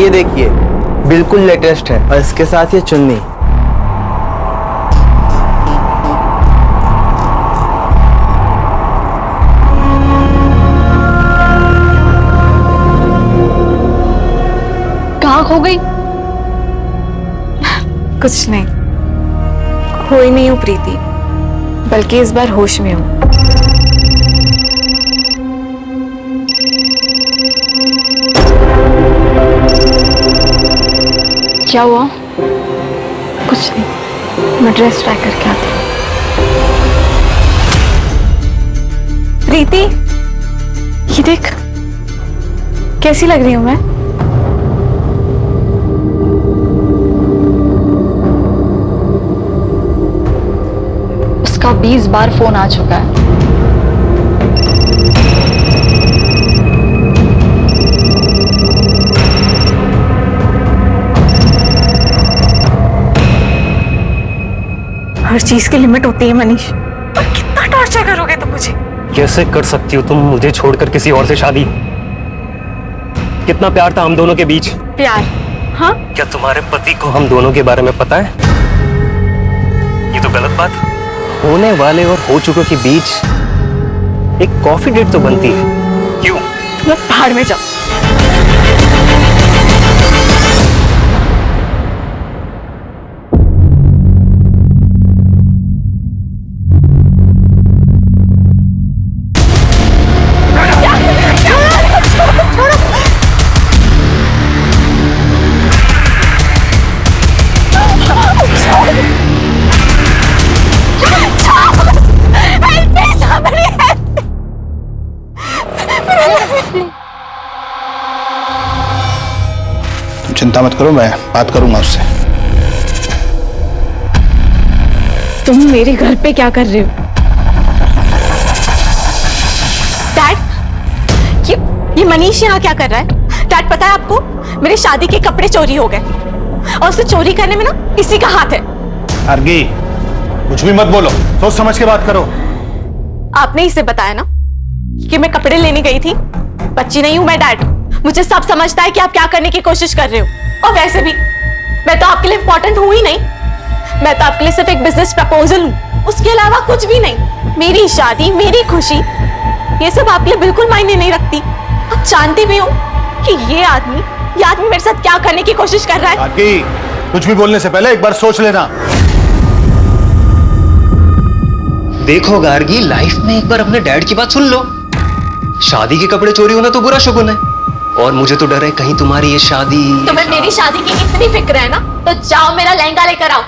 ये देखिए, बिल्कुल लेटेस्ट है, और इसके साथ ये चुन्नी। कहाँ खो गई? कुछ नहीं, खोई नहीं हूँ प्रीति, बल्कि इस बार होश में हूँ। क्या हुआ? कुछ नहीं, मैं ड्रेस ट्राई करके आती हूँ। प्रीति, ये देख, कैसी लग रही हूँ मैं? उसका 20 बार फोन आ चुका है। हर चीज की लिमिट होती है मनीष, और कितना टॉर्चर करोगे तुम मुझे? कैसे कर सकती हो तुम मुझे छोड़कर किसी और से शादी? कितना प्यार था हम दोनों के बीच। प्यार? हाँ? क्या तुम्हारे पति को हम दोनों के बारे में पता है? ये तो गलत बात है। होने वाले और हो चुके के बीच एक कॉफी डेट तो बनती है, क्यों? तुम पहाड़ में जाओ। चिंता मत करो, मैं बात करूंगा उससे। तुम मेरे घर पे क्या कर रहे हो? डैड, ये मनीष यहाँ क्या कर रहा है? डैड, पता है आपको, मेरे शादी के कपड़े चोरी हो गए, और उसे चोरी करने में ना इसी का हाथ है। अर्गी, कुछ भी मत बोलो, सोच समझ के बात करो। आपने इसे बताया ना कि मैं कपड़े लेने गई थी? बच्ची नहीं हूं मैं डैड, मुझे सब समझता है कि आप क्या करने की कोशिश कर रहे हो। और वैसे भी मैं तो आपके लिए इंपॉर्टेंट हूं ही नहीं, मैं तो आपके लिए सिर्फ एक बिजनेस प्रपोजल हूं, उसके अलावा कुछ भी नहीं। मेरी शादी, मेरी खुशी, ये सब आपके लिए बिल्कुल मायने नहीं रखती। आप जानती भी हो कि ये आदमी मेरे साथ क्या करने की कोशिश कर रहा है। अर्गी, कुछ भी बोलने से पहले एक बार सोच लेना। देखो गार्गी, लाइफ में एक बार अपने डैड की बात सुन लो। शादी के कपड़े चोरी होना तो बुरा शगुन है, और मुझे तो डर है कहीं तुम्हारी ये शादी। तुम्हें मेरी शादी की इतनी फिक्र है ना, तो जाओ मेरा लहंगा लेकर आओ,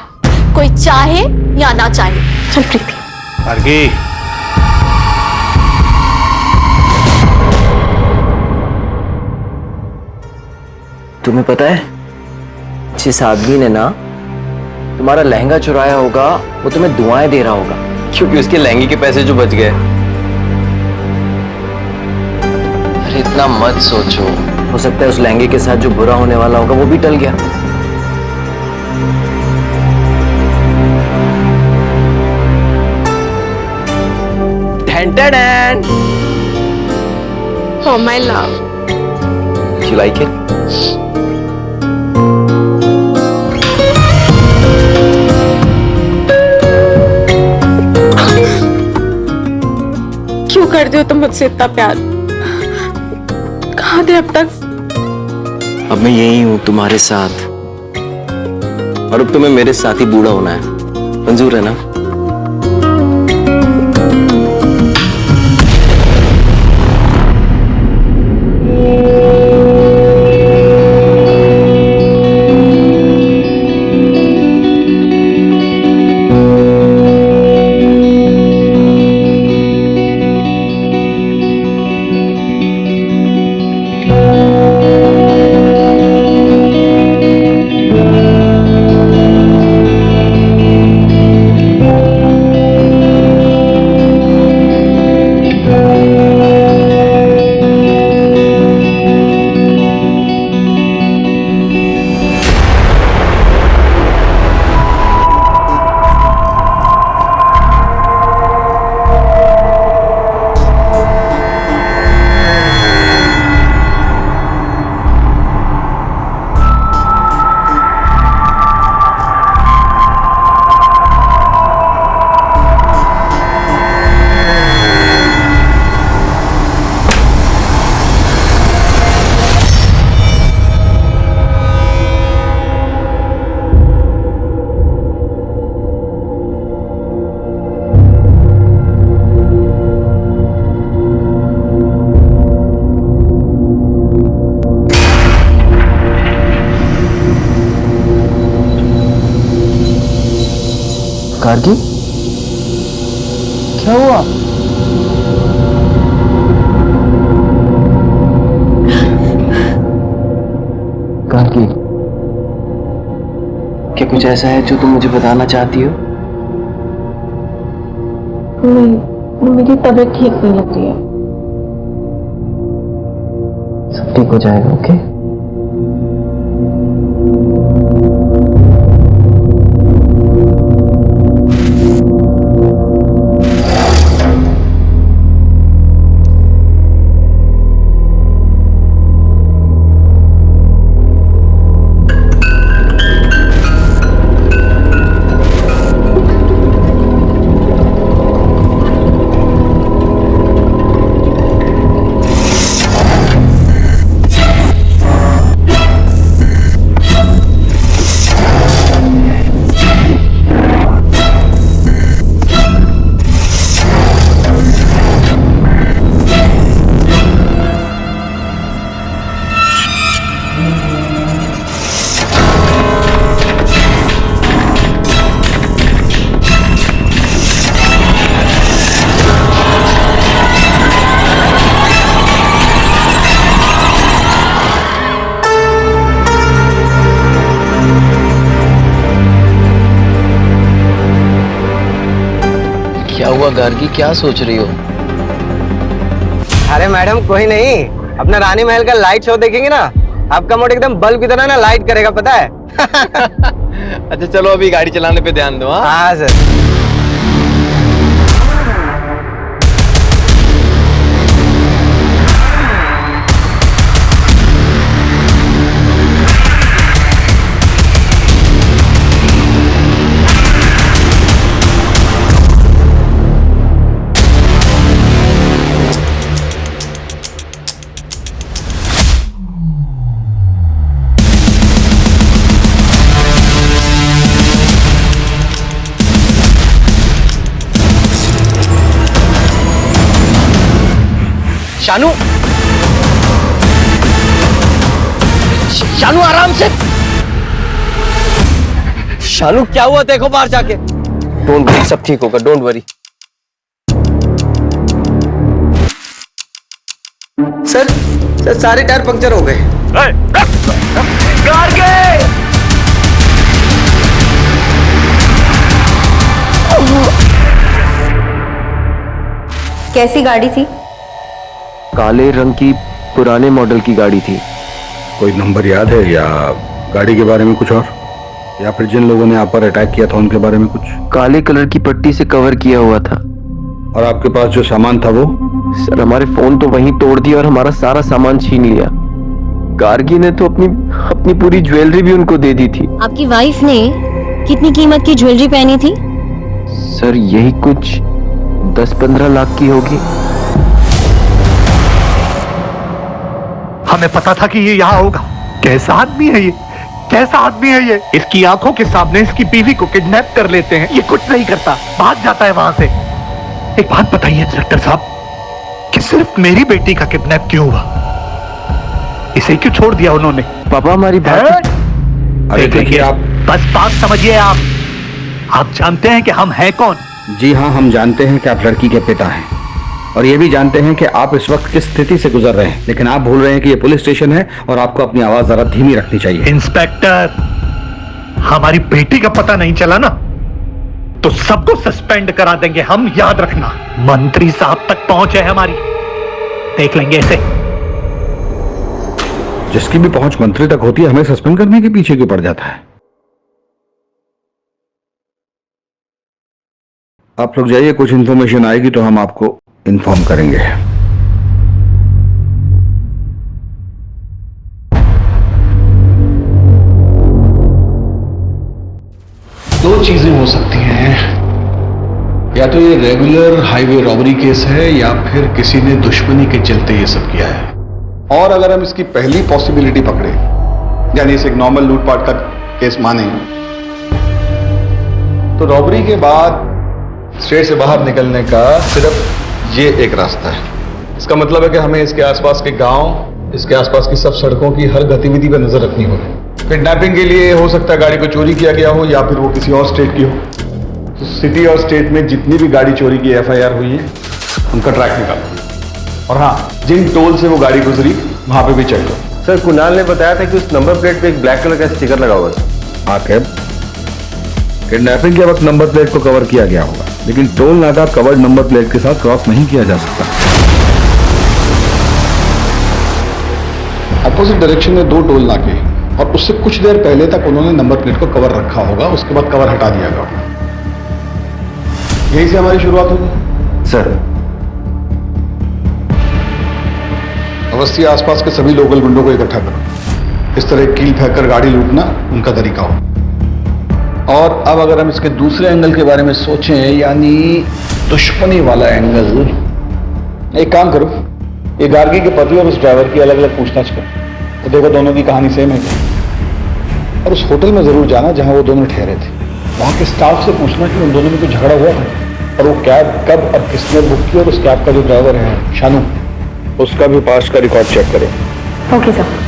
कोई चाहे या ना चाहे। चल प्रीति। अर्गी, तुम्हें पता है, जिस आदमी ने ना तुम्हारा लहंगा चुराया होगा, वो तुम्हें दुआएं दे रहा होगा, क्योंकि उसके लहंगे के पैसे जो बच गए। अरे इतना मत सोचो, हो सकता है उस लहंगे के साथ जो बुरा होने वाला होगा वो भी टल गया। Dun-dun-dun. Oh my love. You like it? क्यों करते हो तुम मुझसे इतना प्यार? कहाँ थे अब तक? अब मैं यही हूँ तुम्हारे साथ, और अब तुम्हें मेरे साथ ही बूढ़ा होना है। मंजूर है ना? गार्गी, क्या हुआ? गार्गी, क्या कुछ ऐसा है जो तुम मुझे बताना चाहती हो? नहीं, मेरी तबीयत ठीक नहीं लग रही है। सब ठीक हो जाएगा, ओके? क्या हुआ गार्गी, क्या सोच रही हो? अरे मैडम कोई नहीं, अपना रानी महल का लाइट शो देखेंगे ना, आपका मूड एकदम बल्ब की तरह ना लाइट करेगा, पता है? अच्छा चलो अभी गाड़ी चलाने पे ध्यान दो। हाँ सर। शानू, शानू आराम से। शानू क्या हुआ, देखो बाहर जाके। डोंट वरी, सब ठीक होगा, डोंट वरी। सर सारे टायर पंक्चर हो गए। कैसी गाड़ी थी? काले रंग की पुराने मॉडल की गाड़ी थी। कोई नंबर याद है या गाड़ी के बारे में कुछ और, या फिर जिन लोगों ने आप पर अटैक किया था उनके बारे में कुछ? काले कलर की पट्टी से कवर किया हुआ था। और आपके पास जो सामान था वो? सर हमारे फोन तो वहीं तोड़ दिया और हमारा सारा सामान छीन लिया। गार्गी ने तो अपनी पूरी ज्वेलरी भी उनको दे दी थी। आपकी वाइफ ने कितनी कीमत की ज्वेलरी पहनी थी? सर यही कुछ 10-15 लाख की होगी। हमें पता था कि ये यहाँ होगा। कैसा आदमी है ये, कैसा आदमी है ये। इसकी आंखों के सामने इसकी बीवी को किडनैप कर लेते हैं, ये कुछ नहीं करता, भाग जाता है वहां से। एक बात बताइए इंस्पेक्टर साहब, कि सिर्फ मेरी बेटी का किडनैप क्यों हुआ? इसे क्यों छोड़ दिया उन्होंने? पापा हमारी बात। अरे देखिए आप, बस बात समझिए। आप जानते हैं कि हम हैं कौन? जी हाँ, हम जानते हैं कि आप लड़की के पिता हैं, और ये भी जानते हैं कि आप इस वक्त किस स्थिति से गुजर रहे हैं, लेकिन आप भूल रहे हैं कि ये पुलिस स्टेशन है और आपको अपनी आवाज जरा धीमी रखनी चाहिए। इंस्पेक्टर, हमारी बेटी का पता नहीं चला ना तो सबको सस्पेंड करा देंगे हम, याद रखना। मंत्री साहब तक पहुंच है हमारी, देख लेंगे इसे। जिसकी भी पहुंच मंत्री तक होती है, हमें सस्पेंड करने के पीछे क्यों पड़ जाता है? आप लोग जाइए, कुछ इंफॉर्मेशन आएगी तो हम आपको इन्फॉर्म करेंगे। दो चीजें हो सकती हैं, या तो ये रेगुलर हाईवे रॉबरी केस है या फिर किसी ने दुश्मनी के चलते ये सब किया है। और अगर हम इसकी पहली पॉसिबिलिटी पकड़े, यानी इसे एक नॉर्मल लूटपाट का केस माने, तो रॉबरी के बाद स्टेट से बाहर निकलने का सिर्फ ये एक रास्ता है। इसका मतलब है कि हमें इसके आसपास के गांव, इसके आसपास की सब सड़कों की हर गतिविधि पर नजर रखनी होगी। किडनैपिंग के लिए हो सकता है गाड़ी को चोरी किया गया हो या फिर वो किसी और स्टेट की हो। तो सिटी और स्टेट में जितनी भी गाड़ी चोरी की एफआईआर हुई है उनका ट्रैक निकालो। और हाँ, जिन टोल से वो गाड़ी गुजरी वहां पे भी चेक करो। सर कुणाल ने बताया था कि उस नंबर प्लेट पे एक ब्लैक कलर का स्टिकर लगा हुआ था। आखिर किडनैपिंग के वक्त नंबर प्लेट को कवर किया गया होगा, लेकिन टोल नाका कवर्ड नंबर प्लेट के साथ क्रॉस नहीं किया जा सकता। अपोजिट डायरेक्शन में 2 टोल नाके और उससे कुछ देर पहले तक उन्होंने नंबर प्लेट को कवर रखा होगा, उसके बाद कवर हटा दिया गया। यहीं से हमारी शुरुआत होगी। सर अवस्थी आसपास के सभी लोकल गुंडों को इकट्ठा करो। इस तरह कील फेंक कर गाड़ी लूटना उनका तरीका हो। और अब अगर हम इसके दूसरे एंगल के बारे में सोचें, यानी दुश्मनी वाला एंगल, एक काम करो, ये गार्गी के पति और उस ड्राइवर की अलग अलग पूछताछ करो तो देखो दोनों की कहानी सेम है क्या। और उस होटल में जरूर जाना जहां वो दोनों ठहरे थे, वहां के स्टाफ से पूछना कि उन दोनों में कुछ झगड़ा हुआ था और वो कैब कब और किसने बुक की, और उस कैब का जो ड्राइवर है शानू, उसका भी पास्ट का रिकॉर्ड चेक करो। Okay sir.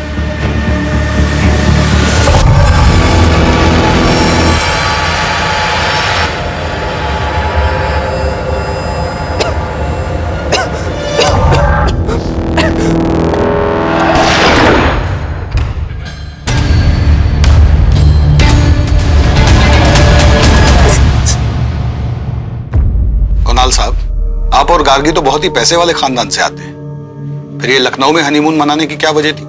कुणाल साहब, आप और गार्गी तो बहुत ही पैसे वाले खानदान से आते हैं, फिर ये लखनऊ में हनीमून मनाने की क्या वजह थी?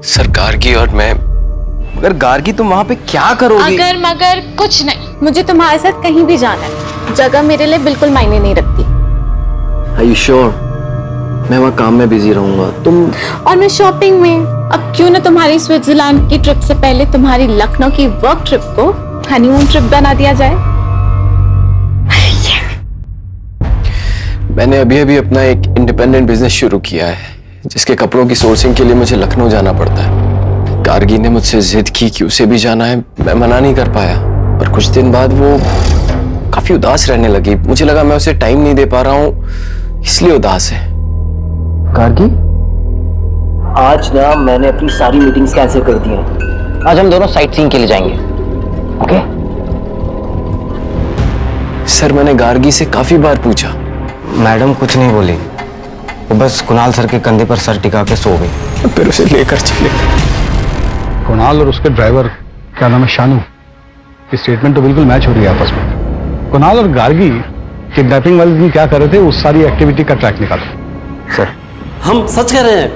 सर गार्गी और मैं, मगर गार्गी तुम वहां पे क्या करोगी? अगर मगर कुछ नहीं, मुझे तुम्हारे साथ कहीं भी जाना है, जगह मेरे लिए बिल्कुल मायने नहीं रखती। Are you sure? मैं वहाँ काम में बिजी रहूंगा, तुम। और मैं शॉपिंग में। अब क्यों ना तुम्हारी स्विट्जरलैंड की ट्रिप से पहले तुम्हारी लखनऊ की वर्क ट्रिप को हनीमून ट्रिप बना दिया जाए। मैंने अभी अभी अपना एक इंडिपेंडेंट बिजनेस शुरू किया है, जिसके कपड़ों की सोर्सिंग के लिए मुझे लखनऊ जाना पड़ता है। गार्गी ने मुझसे जिद की कि उसे भी जाना है, मैं मना नहीं कर पाया। और कुछ दिन बाद वो काफी उदास रहने लगी। मुझे लगा मैं उसे टाइम नहीं दे पा रहा हूँ, इसलिए उदास है। गार्गी, आज ना मैंने अपनी सारी मीटिंग्स कैंसिल कर दी हैं। आज हम दोनों साइट सीइंग के लिए जाएंगे, ओके? सर मैंने गार्गी से काफी बार पूछा, मैडम कुछ नहीं बोली, वो बस कुणाल सर के कंधे पर सर टिका के सो गई। फिर उसे लेकर चले। कुणाल और उसके ड्राइवर, क्या नाम है, शानू, की स्टेटमेंट तो बिल्कुल मैच हो रही है आपस में। कुणाल और गार्गी किडनैपिंग वाले दिन क्या कर रहे थे, उस सारी एक्टिविटी का ट्रैक निकालो। सर हम सच कह रहे हैं,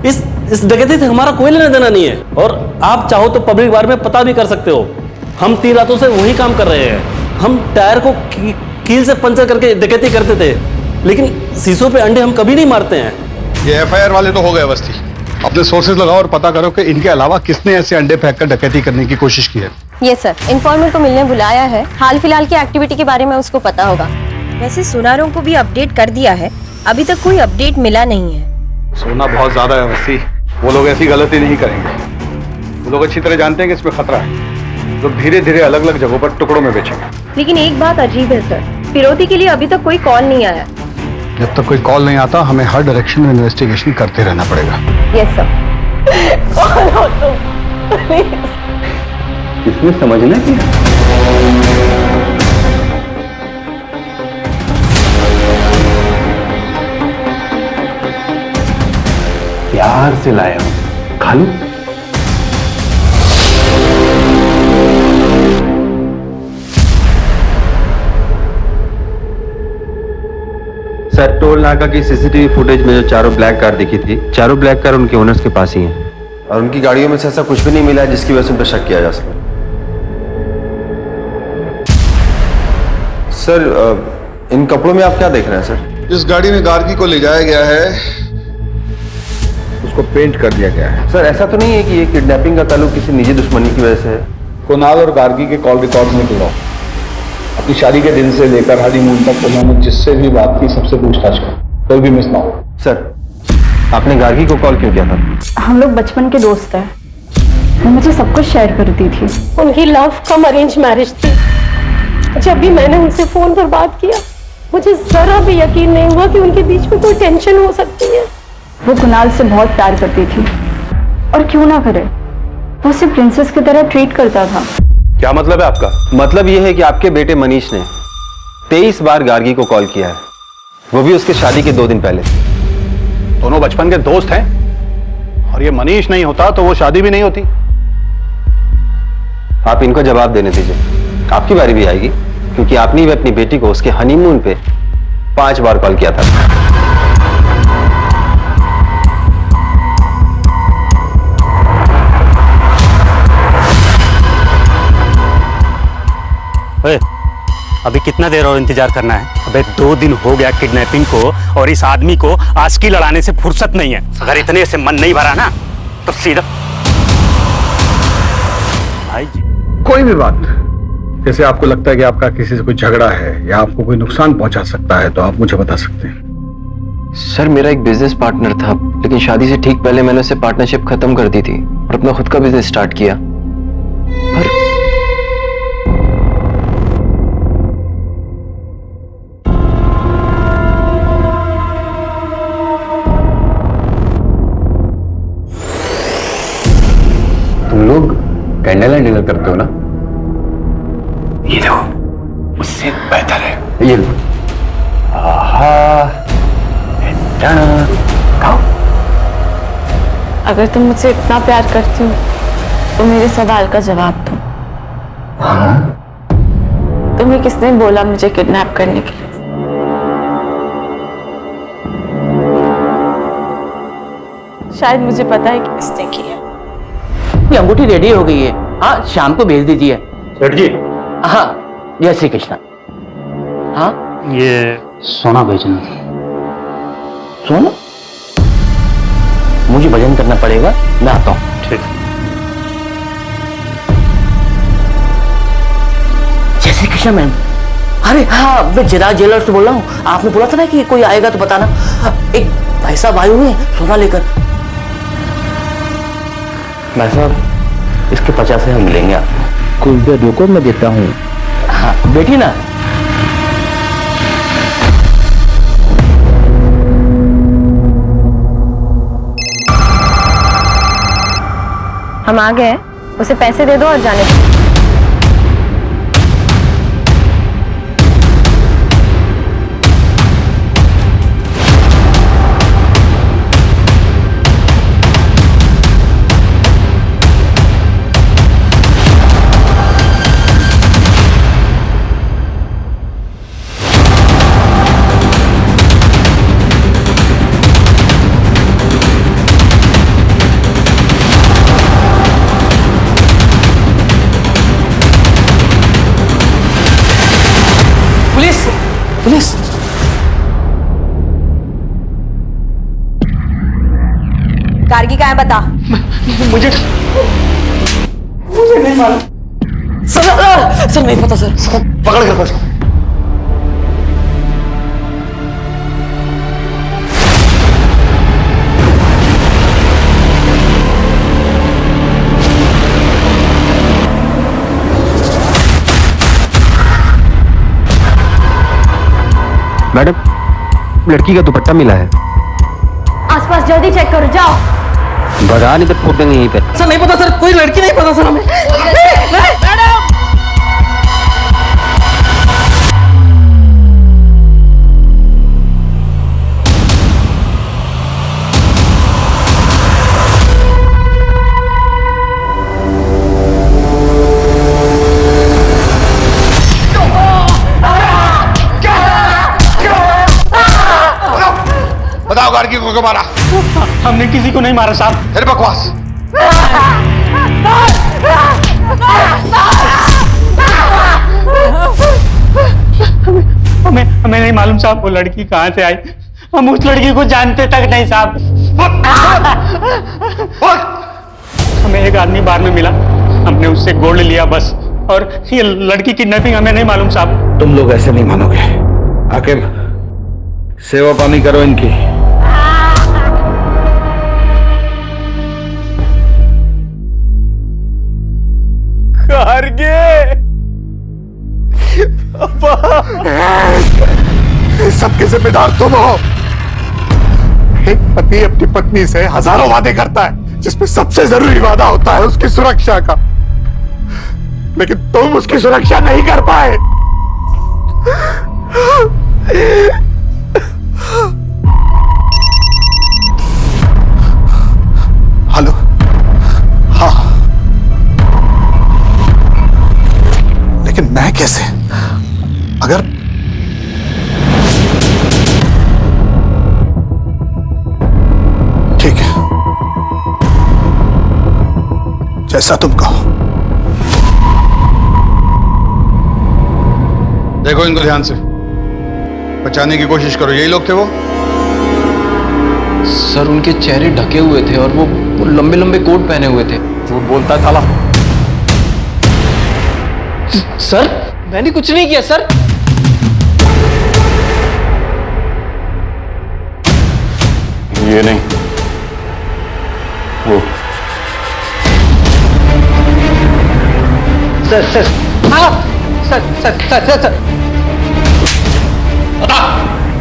इस डकैती से हमारा कोई लेना देना नहीं है, और आप चाहो तो पब्लिक बारे में पता भी कर सकते हो। हम 3 रातों से वही काम कर रहे हैं। हम टायर को कील से पंचर करके डकैती करते थे, लेकिन शीशों पे अंडे हम कभी नहीं मारते हैं। ये एफआईआर वाले तो हो गए अवस्थी। अपने सोर्सेज लगाओ और पता करो कि इनके अलावा किसने ऐसे अंडे फेंक कर डकैती करने की कोशिश की है। ये सर, इन्फॉर्मर को मिलने बुलाया है, हाल फिलहाल की एक्टिविटी के बारे में उसको पता होगा। वैसे सुनारों को भी अपडेट कर दिया है, अभी तक कोई अपडेट मिला नहीं है। सोना बहुत ज्यादा है अवस्थी, वो लोग ऐसी गलती नहीं करेंगे। वो लोग अच्छी तरह जानते हैं कि इसमें खतरा है, लोग धीरे धीरे अलग अलग जगहों पर टुकड़ों में बेचेंगे। लेकिन एक बात अजीब है सर, फिरौती के लिए अभी तक कोई कॉल नहीं आया। जब तक कोई कॉल नहीं आता, हमें हर डायरेक्शन में इन्वेस्टिगेशन करते रहना पड़ेगा। Yes sir. इसमें समझना क्या? प्यार से लाया हूं, खा लूं? सर टोल नाका की सीसीटीवी फुटेज में जो चारों ब्लैक कार दिखी थी, चारों ब्लैक कार उनके ओनर्स के पास ही हैं, और उनकी गाड़ियों में से ऐसा कुछ भी नहीं मिला जिसकी वजह से उन पर शक किया जा सके। सर इन कपड़ों में आप क्या देख रहे हैं सर? जिस गाड़ी में गार्गी को ले जाया गया है उसको पेंट कर दिया गया है। सर ऐसा तो नहीं है कि ये किडनैपिंग का ताल्लुक किसी निजी दुश्मनी की वजह से है? कुणाल और गार्गी के कॉल रिकॉर्ड्स निकलवाओ। अपनी शादी के दिन से लेकर हनीमून तक उन्होंने जिससे भी बात की सबसे पूछताछ करो, कोई भी मिस ना हो। सर आपने गार्गी को कॉल क्यों किया था? हम लोग बचपन के दोस्त हैं, वो मुझे सब कुछ शेयर करती थी। उनकी लव कम अरेंज मैरिज थी। जब भी मैंने उनसे फोन पर बात किया, मुझे जरा भी यकीन नहीं हुआ कि उनके बीच में कोई टेंशन हो सकती है। वो कुणाल से बहुत प्यार करती थी, और क्यों ना करे, वो उसे प्रिंसेस की तरह ट्रीट करता था। क्या मतलब है आपका? मतलब यह है कि आपके बेटे मनीष ने 23 बार गार्गी को कॉल किया है, वो भी उसके शादी के 2 दिन पहले। दोनों बचपन के दोस्त हैं, और ये मनीष नहीं होता तो वो शादी भी नहीं होती। आप इनको जवाब देने दीजिए, आपकी बारी भी आएगी, क्योंकि आपने भी अपनी बेटी को उसके हनीमून पे 5 बार कॉल किया था। अभी कितना देर और इंतजार करना है? अबे 2 दिन हो गया किडनैपिंग को, और इस आदमी को आशिकी लड़ाने से फुर्सत नहीं है। अगर इतने से मन नहीं भरा ना तो सीधा भाई जी। कोई भी बात, जैसे आपको लगता है कि आपका किसी से कोई झगड़ा है या आपको कोई नुकसान पहुंचा सकता है, तो आप मुझे बता सकते हैं। सर मेरा एक बिजनेस पार्टनर था, लेकिन शादी से ठीक पहले मैंने उससे पार्टनरशिप खत्म कर दी थी और अपना खुद का बिजनेस स्टार्ट किया। पर तुम लोग कैंडल एंड डिनर करते हो ना? ये देखो, उससे बेहतर है। ये लो। आहा, खाओ। अगर तुम मुझसे इतना प्यार करती हो तो मेरे सवाल का जवाब दो। तुम्हें किसने बोला मुझे किडनैप करने के लिए? शायद मुझे पता है कि किसने की है। ये अंगूठी रेडी हो गई है, हाँ शाम को भेज दीजिए। सेठ जी। हाँ जय श्री कृष्ण। हाँ ये सोना बेचना था। सोना? मुझे भजन करना पड़ेगा, मैं आता हूँ। ठीक। जय श्री कृष्ण मैम। अरे हाँ, मैं चिराग ज्वेलर्स से बोल रहा हूँ। आपने बोला था ना कि कोई आएगा तो बताना। एक भाई साहब आए हुए हैं सोना लेकर। भाई साहब इसके 50,000 मिलेंगे आपको। कुछ देर रुको, मैं देता हूँ। हाँ बैठिए ना। हम आ गए, उसे पैसे दे दो और जाने दो। पुलिस! गार्गी कहाँ है बता। मुझे नहीं मालूम सर नहीं पता सर। पकड़ कर बस। मैडम, लड़की का दुपट्टा मिला है। आसपास जल्दी चेक करो, जाओ। भगा नहीं तो फोड़ देंगे यहीं पे। सर नहीं पता सर, कोई लड़की नहीं पता सर हमें। मैडम! बताओ गार्गी को क्यों मारा? हमने किसी को नहीं मारा साहब। फिर बकवास। हमें नहीं मालूम साहब वो लड़की कहाँ से आई। हम उस लड़की को जानते तक नहीं साहब। हमें एक आदमी बार में मिला, हमने उससे गोल्ड लिया बस। और ये लड़की किडनैपिंग हमें नहीं मालूम साहब। तुम लोग ऐसे नहीं मानोगे। आखिर सेवा पानी करो इनकी। सबके जिम्मेदार तुम हो। एक पति अपनी पत्नी से हजारों वादे करता है, जिसमें सबसे जरूरी वादा होता है उसकी सुरक्षा का। लेकिन तुम उसकी सुरक्षा नहीं कर पाए। हेलो, हाँ, लेकिन मैं कैसे? अगर ठीक है, जैसा तुम कहो। देखो इनको ध्यान से, बचाने की कोशिश करो। यही लोग थे वो? सर उनके चेहरे ढके हुए थे और वो लंबे लंबे कोट पहने हुए थे। झूठ बोलता साला। सर मैंने कुछ नहीं किया सर। ये नहीं, वो। सर सर, हाँ sir sir sir sir sir,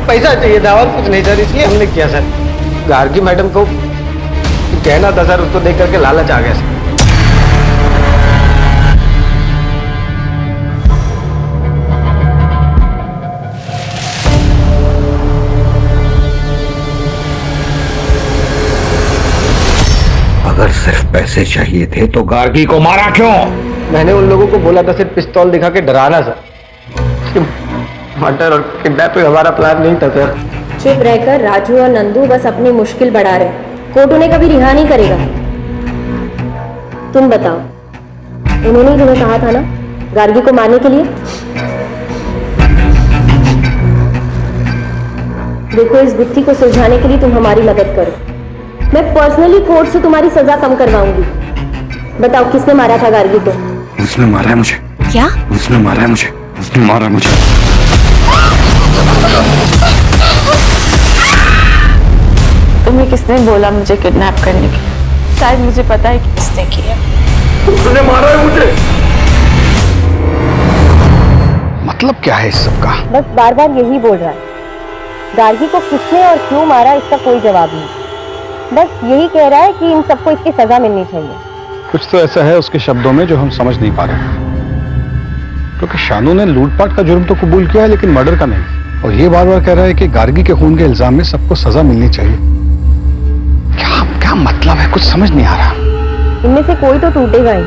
पैसा चाहिए था और कुछ नहीं सर, इसलिए हमने किया सर। गार्गी मैडम को कहना था सर, उसको देख करके लालच आ गया सर। अगर सिर्फ पैसे चाहिए थे तो गार्गी को मारा क्यों? मैंने उन लोगों को बोला था सिर्फ पिस्तौल दिखा के डराना सर। मर्डर और किडनैपिंग हमारा प्लान नहीं था सर। चुप रहकर राजू और नंदू बस अपनी मुश्किल बढ़ा रहे। कोर्ट उन्हें कभी रिहा नहीं करेगा। तुम बताओ, उन्होंने ही तुम्हें कहा था ना गार्गी को मारने के लिए? देखो, इस गुत्थी को सुलझाने के लिए तुम हमारी मदद करो। मैं पर्सनली कोर्ट से तुम्हारी सजा कम करवाऊंगी। बताओ, किसने मारा था गार्गी को? उसने मारा है मुझे। क्या? उसने मारा है मुझे। उसने मारा मुझे। तुम्हें किसने बोला मुझे किडनैप करने के? शायद मुझे पता है कि किसने किया। उसने मारा है मुझे। मतलब क्या है इस सब का? बस बार बार यही बोल रहा है। गार्गी को किसने और क्यों मारा इसका कोई जवाब नहीं। बस यही कह रहा है कि इन सबको इसकी सजा मिलनी चाहिए। कुछ तो ऐसा है उसके शब्दों में जो हम समझ नहीं पा रहे, क्योंकि शानू ने लूटपाट का जुर्म तो कबूल किया है लेकिन मर्डर का नहीं। और ये बार बार कह रहा है कि गार्गी के खून के इल्जाम में सबको सजा मिलनी चाहिए। क्या क्या मतलब है, कुछ समझ नहीं आ रहा। इनमें से कोई तो टूटेगा ही,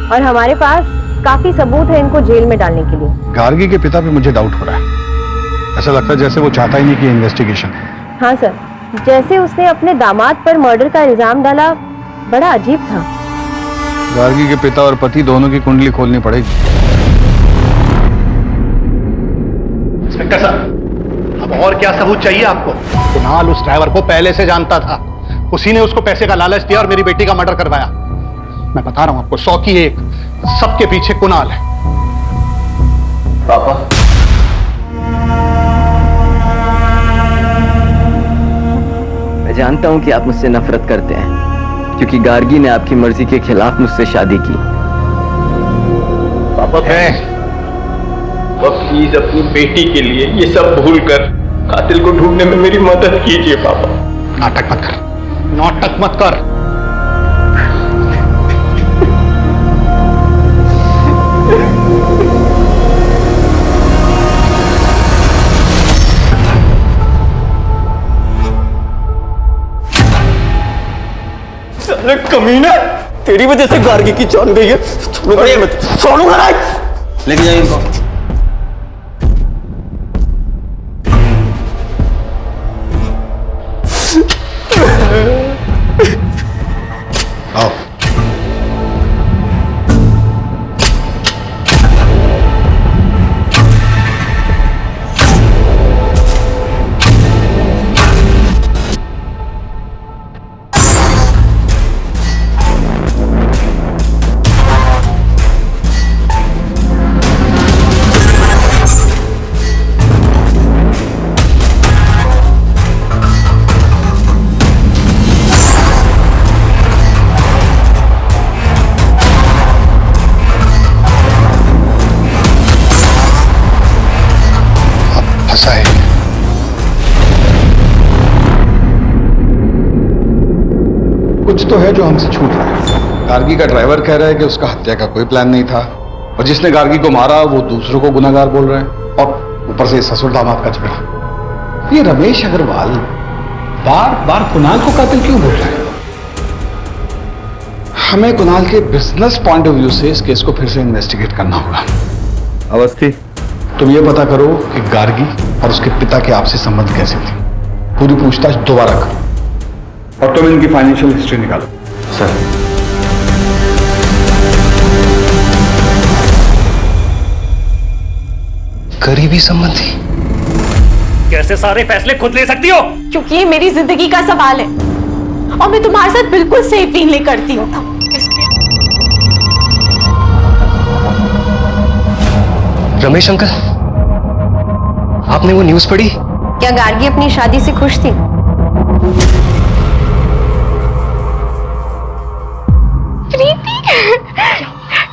और हमारे पास काफी सबूत है इनको जेल में डालने के लिए। गार्गी के पिता पे मुझे डाउट हो रहा है। ऐसा लगता है जैसे वो चाहता ही नहीं कि इन्वेस्टिगेशन। हाँ सर, जैसे उसने अपने दामाद पर मर्डर का इल्जाम डाला, बड़ा अजीब था। गार्गी के पिता और पति दोनों की कुंडली खोलनी पड़ेगी। इंस्पेक्टर साहब, अब और क्या सबूत चाहिए आपको? कुणाल उस ड्राइवर को पहले से जानता था। उसी ने उसको पैसे का लालच दिया और मेरी बेटी का मर्डर करवाया। मैं बता रहा हूं आपको, 100 की 1, सबके पीछे कुणाल है। पापा, मैं जानता हूं कि आप मुझसे नफरत करते हैं क्योंकि गार्गी ने आपकी मर्जी के खिलाफ मुझसे शादी की। पापा प्लीज अपनी बेटी के लिए ये सब भूल कर कातिल को ढूंढने में मेरी मदद कीजिए पापा। नाटक मत कर, नाटक मत कर। अरे कमीना, तेरी वजह से गार्गी की जान गई है। छोड़ूंगा नहीं। लेके जाइए इनको। आओ। कुछ तो है जो हमसे छूट रहा है। गार्गी का ड्राइवर कह रहा है कि उसका हत्या का कोई प्लान नहीं था। और जिसने गार्गी को मारा वो दूसरों को गुनाहगार बोल रहे हैं, और ऊपर से ससुर दामाद का झगड़ा। ये रमेश अग्रवाल बार बार कुणाल को कातिल क्यों बोल रहे हैं? हमें कुणाल के बिजनेस पॉइंट ऑफ व्यू से इस केस को फिर से इन्वेस्टिगेट करना होगा। अवस्थी, तुम ये पता करो कि गार्गी और उसके पिता के आपसी संबंध कैसे थे। पूरी पूछताछ दोबारा करो और तुम इनकी फाइनेंशियल हिस्ट्री निकालो। सर, करीबी संबंधी? कैसे सारे फैसले खुद ले सकती हो? क्योंकि ये मेरी जिंदगी का सवाल है और मैं तुम्हारे साथ बिल्कुल सेफ फील नहीं करती हूँ। रमेश अंकल, आपने वो न्यूज़ पढ़ी? क्या गार्गी अपनी शादी से खुश थी?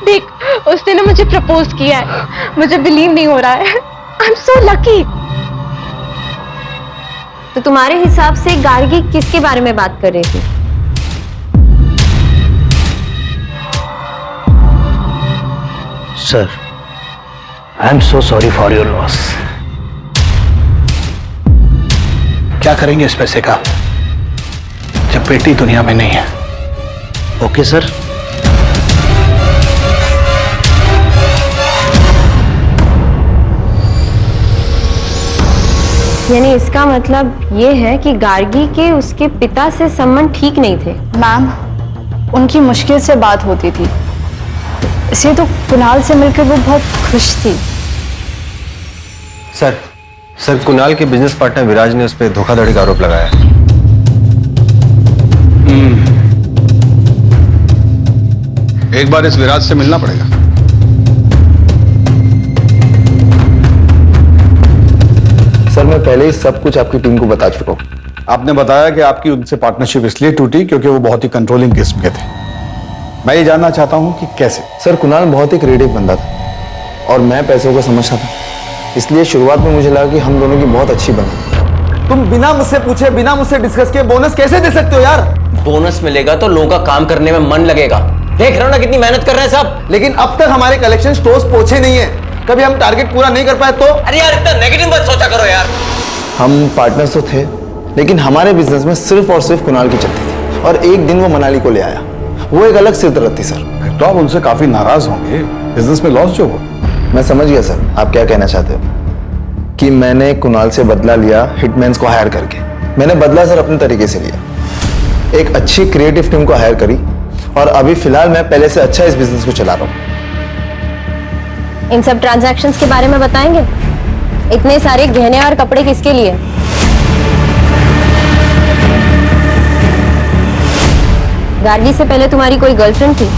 देख, उसने ना मुझे प्रपोज किया है, मुझे बिलीव नहीं हो रहा है। I am so lucky. तो तुम्हारे हिसाब से गार्गी किसके बारे में बात कर रही थी? Sir, I am so sorry for your loss. क्या करेंगे इस पैसे का जब बेटी दुनिया में नहीं है? Okay sir. यानी इसका मतलब ये है कि गार्गी के उसके पिता से संबंध ठीक नहीं थे। मैम, उनकी मुश्किल से बात होती थी, इसलिए तो कुणाल से मिलकर वो बहुत खुश थी। सर कुणाल के बिजनेस पार्टनर विराज ने उस पर धोखाधड़ी का आरोप लगाया है। एक बार इस विराज से मिलना पड़ेगा। सर, मैं पहले ही सब कुछ आपकी टीम को बता चुका हूँ। आपने बताया कि आपकी उनसे पार्टनरशिप इसलिए टूटी क्योंकि वो बहुत ही कंट्रोलिंग किस्म के थे। मैं ये जानना चाहता हूँ कि कैसे। सर, कुणाल बहुत ही क्रिएटिव बंदा था और मैं पैसों को समझता था, इसलिए शुरुआत में मुझे लगा कि हम दोनों की बहुत अच्छी बनी। तुम बिना मुझसे पूछे, बिना मुझसे डिस्कस किए बोनस कैसे दे सकते हो यार? बोनस मिलेगा तो लोगों का काम करने में मन लगेगा। देख रहे हो ना कितनी मेहनत कर रहे हैं सब। लेकिन अब तक हमारे कलेक्शन स्टोर्स पहुंचे नहीं है। कभी हम टारगेट पूरा नहीं कर पाए तो? अरे यार, इतना नेगेटिव मत सोचा करो यार। हम पार्टनर्स तो थे, लेकिन हमारे बिजनेस में सिर्फ और सिर्फ कुणाल की चलती थी और एक दिन वो मनाली को ले आया। वो एक अलग सिरदर्द थी सर। तो आप उनसे काफी नाराज होंगे, बिजनेस में लॉस जो हो। मैं समझ गया सर आप क्या कहना चाहते हो, कि मैंने कुणाल से बदला लिया हिटमैन्स को हायर करके। मैंने बदला सर अपने तरीके से लिया, एक अच्छी क्रिएटिव टीम को हायर करी और अभी फिलहाल मैं पहले से अच्छा इस बिजनेस को चला रहा हूँ। इन सब ट्रांजैक्शंस के बारे में बताएंगे? इतने सारे गहने और कपड़े किसके लिए? गार्गी से पहले तुम्हारी कोई गर्लफ्रेंड थी?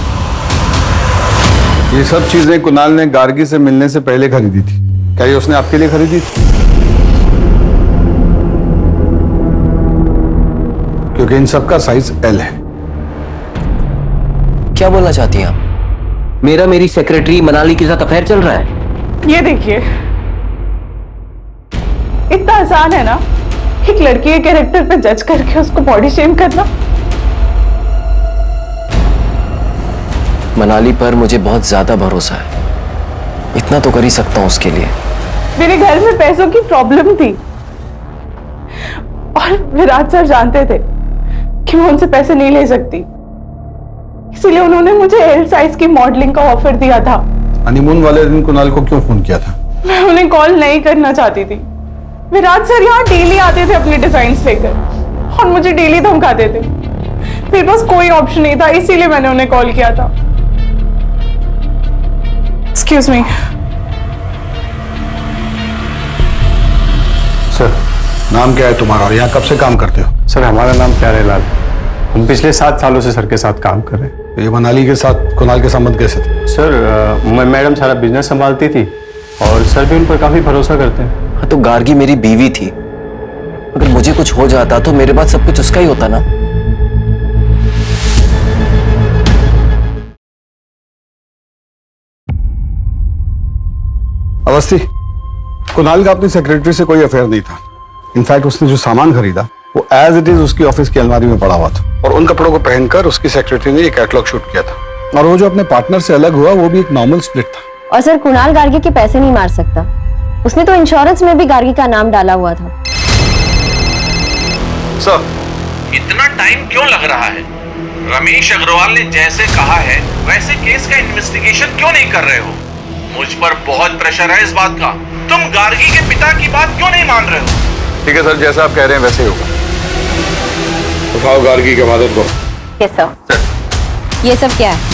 ये सब चीजें कुणाल ने गार्गी से मिलने से पहले खरीदी थी। क्या ये उसने आपके लिए खरीदी थी? क्योंकि इन सब का साइज एल है। क्या बोलना चाहती हैं आप? मेरा मेरी सेक्रेटरी मनाली के साथ अफेयर चल रहा है। ये देखिए, इतना आसान है ना एक लड़की के कैरेक्टर पे जज करके उसको बॉडी शेम करना। मनाली पर मुझे बहुत ज्यादा भरोसा है, इतना तो कर ही सकता हूं उसके लिए। मेरे घर में पैसों की प्रॉब्लम थी और विराज सर जानते थे कि मैं उनसे पैसे नहीं ले सकती, इसलिए उन्होंने मुझे एल साइज की मॉडलिंग का ऑफर दिया था। हनीमून वाले दिन कुणाल को क्यों फोन किया था? मैं उन्हें कॉल नहीं करना चाहती थी। विराज सर यहाँ डेली आते थे अपने डिजाइन्स लेकर और मुझे डेली धमकाते थे। मेरे पास कोई ऑप्शन नहीं था, इसीलिए मैंने उन्हें कॉल किया था। एक्सक्यूज मी सर, नाम क्या है तुम्हारा और यहाँ कब से काम करते हो? सर, हमारा नाम प्यारेलाल। हम पिछले 7 सालों से सर के साथ काम कर रहे हैं। ये मनाली के साथ कुणाल के संबंध कैसे थे? सर, मैडम सारा बिजनेस संभालती थी और सर भी उन पर काफी भरोसा करते हैं। हाँ, तो गार्गी मेरी बीवी थी, अगर मुझे कुछ हो जाता तो मेरे पास सब कुछ उसका ही होता ना। अवस्थी, कुणाल का अपनी सेक्रेटरी से कोई अफेयर नहीं था। इनफैक्ट उसने जो सामान खरीदा वो एज इट इज उसकी ऑफिस की अलमारी में पड़ा हुआ था और उन कपड़ों को पहनकर उसकी सेक्रेटरी ने एक कैटलॉग शूट किया था। और वो जो अपने पार्टनर से अलग हुआ वो भी एक नॉर्मल स्प्लिट था। और सर कुणाल गार्गी के पैसे नहीं मार सकता, उसने तो इंश्योरेंस में भी गार्गी का नाम डाला हुआ था। सर, इतना टाइम क्यों लग रहा है? रमेश अग्रवाल ने जैसे कहा है वैसे केस का इन्वेस्टिगेशन क्यों नहीं कर रहे हो? मुझ पर बहुत प्रेशर है इस बात का। तुम गार्गी के पिता की बात क्यों नहीं मान रहे हो? ठीक है सर, जैसा आप कह रहे हैं वैसे ही होगा। उठाओ गार्गी के फादर को। Yes sir. ये सब क्या है?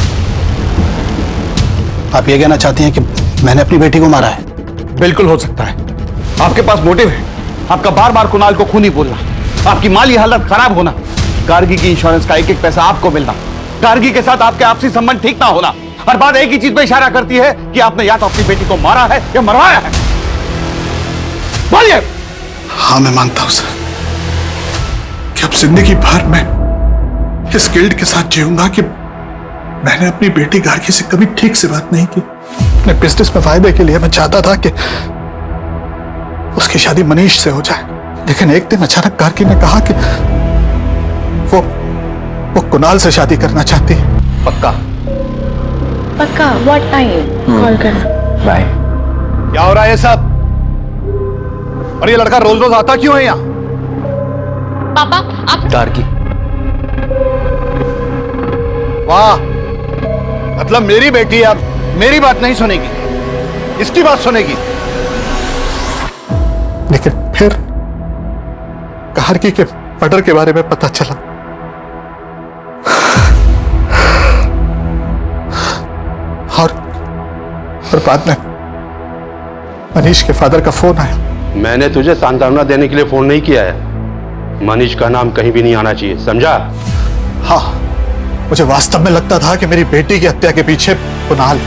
आप ये कहना चाहती हैं कि मैंने अपनी बेटी को मारा है? बिल्कुल हो सकता है। आपके पास मोटिव है, आपका बार बार कुणाल को खूनी बोलना, आपकी माली हालत खराब होना, गार्गी की इंश्योरेंस का एक एक पैसा आपको मिलना, गार्गी के साथ आपके आपसी संबंध ठीक ना होना, हर बात एक ही चीज पे इशारा करती है कि आपने या तो अपनी बेटी को मारा है या मरवाया है। बोलिए। हाँ, मैं मानता हूं सर कि अब जिंदगी भर मैं इस गिल्ट के साथ जीऊंगा कि मैंने अपनी बेटी गार्गी से कभी ठीक से बात नहीं की। अपने बिजनेस में फायदे के लिए मैं चाहता था कि उसकी शादी मनीष से हो जाए, लेकिन एक दिन अचानक गार्गी ने कहा कि वो कुणाल से शादी करना चाहती है। पक्का? पक्का। What time? कॉल करना। बाय। क्या हो रहा है ये सब? और ये लड़का रोज रोज आता क्यों है यहाँ? पापा आप गार्गी। वाह, मतलब मेरी बेटी अब मेरी बात नहीं सुनेगी, इसकी बात सुनेगी। लेकिन फिर गार्गी के मर्डर के बारे में पता चला और बाद में मनीष के फादर का फोन आया। मैंने तुझे सांत्वना देने के लिए फोन नहीं किया है। मनीष का नाम कहीं भी नहीं आना चाहिए, समझा? हाँ, मुझे वास्तव में लगता था कि मेरी बेटी की हत्या के पीछे कुणाल,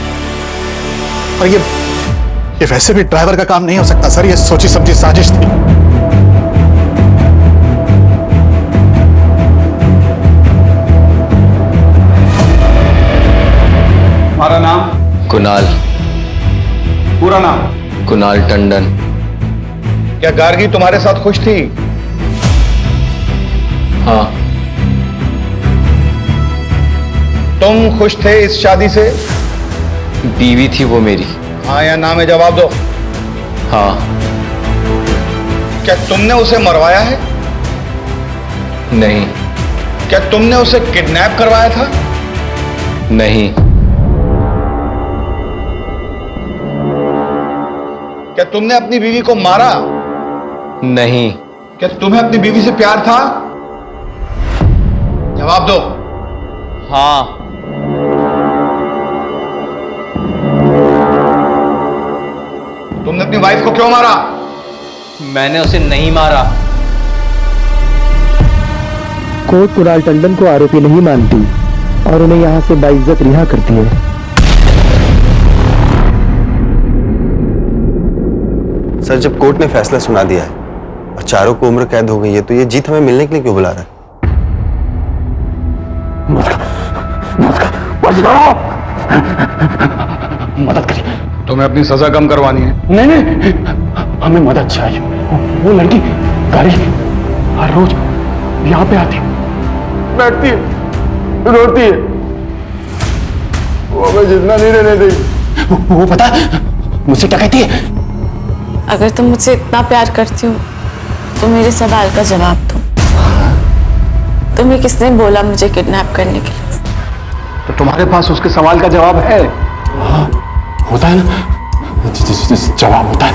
और ये वैसे भी ड्राइवर का काम नहीं हो सकता सर, ये सोची समझी साजिश थी। हमारा नाम? कुणाल। पूरा नाम? कुणाल टंडन। क्या गार्गी तुम्हारे साथ खुश थी? हाँ। तुम खुश थे इस शादी से? बीवी थी वो मेरी। हाँ या ना में जवाब दो। हाँ। क्या तुमने उसे मरवाया है? नहीं। क्या तुमने उसे किडनैप करवाया था? नहीं। क्या तुमने अपनी बीवी को मारा? नहीं। क्या तुम्हें अपनी बीवी से प्यार था? जवाब दो। हाँ। तुमने अपनी वाइफ को क्यों मारा? मैंने उसे नहीं मारा। कोर्ट कुणाल टंडन को आरोपी नहीं मानती और उन्हें यहां से बाइज्जत रिहा करती है। सर, जब कोर्ट ने फैसला सुना दिया है और चारों को उम्र कैद हो गई है, तो ये जीत हमें मिलने के लिए क्यों बुला रहा है? मदद करिए। तुम्हें अपनी सजा कम करवानी है? नहीं, हमें मदद चाहिए। वो लड़की गाड़ी हर रोज यहाँ पे आती, बैठती है, रोती है, वो हमें जितना नहीं रहने देगी। वो पता मुझसे टकराती है। अगर तुम मुझसे इतना प्यार करती हो तो मेरे सवाल का जवाब दो। तुम्हें किसने बोला मुझे किडनैप करने के लिए? तो तुम्हारे पास उसके सवाल का जवाब है? हाँ, होता है ना, जवाब होता है।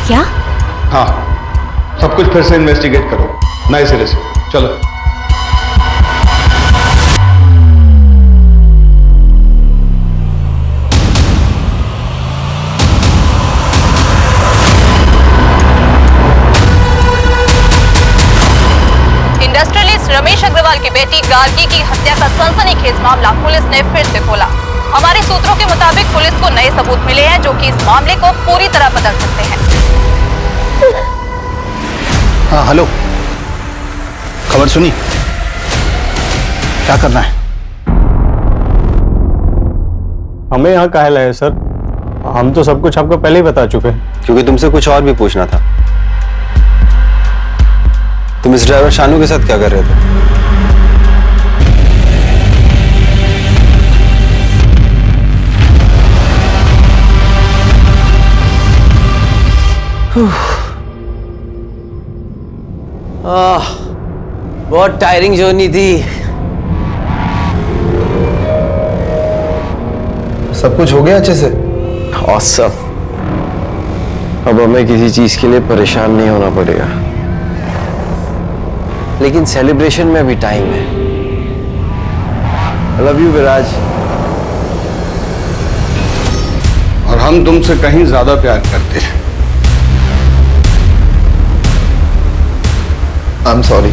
क्या? हाँ, सब कुछ फिर से इन्वेस्टिगेट करो नए सिरे से। चलो। इंडस्ट्रियलिस्ट रमेश अग्रवाल की बेटी गार्गी की हत्या का सनसनीखेज मामला पुलिस ने फिर से खोला। हमारे सूत्रों के मुताबिक पुलिस को नए सबूत मिले हैं जो कि इस मामले को पूरी तरह बदल सकते हैं। हाँ, हेलो, खबर सुनी? क्या करना है? हमें यहाँ काहे लाए सर? हम तो सब कुछ आपको पहले ही बता चुके हैं। क्योंकि तुमसे कुछ और भी पूछना था। तुम इस ड्राइवर शानू के साथ क्या कर रहे थे? बहुत टायरिंग जर्नी थी। सब कुछ हो गया अच्छे से? Awesome. अब हमें किसी चीज के लिए परेशान नहीं होना पड़ेगा, लेकिन सेलिब्रेशन में भी टाइम है। I love you, विराज। और हम तुमसे कहीं ज्यादा प्यार करते हैं। I am sorry.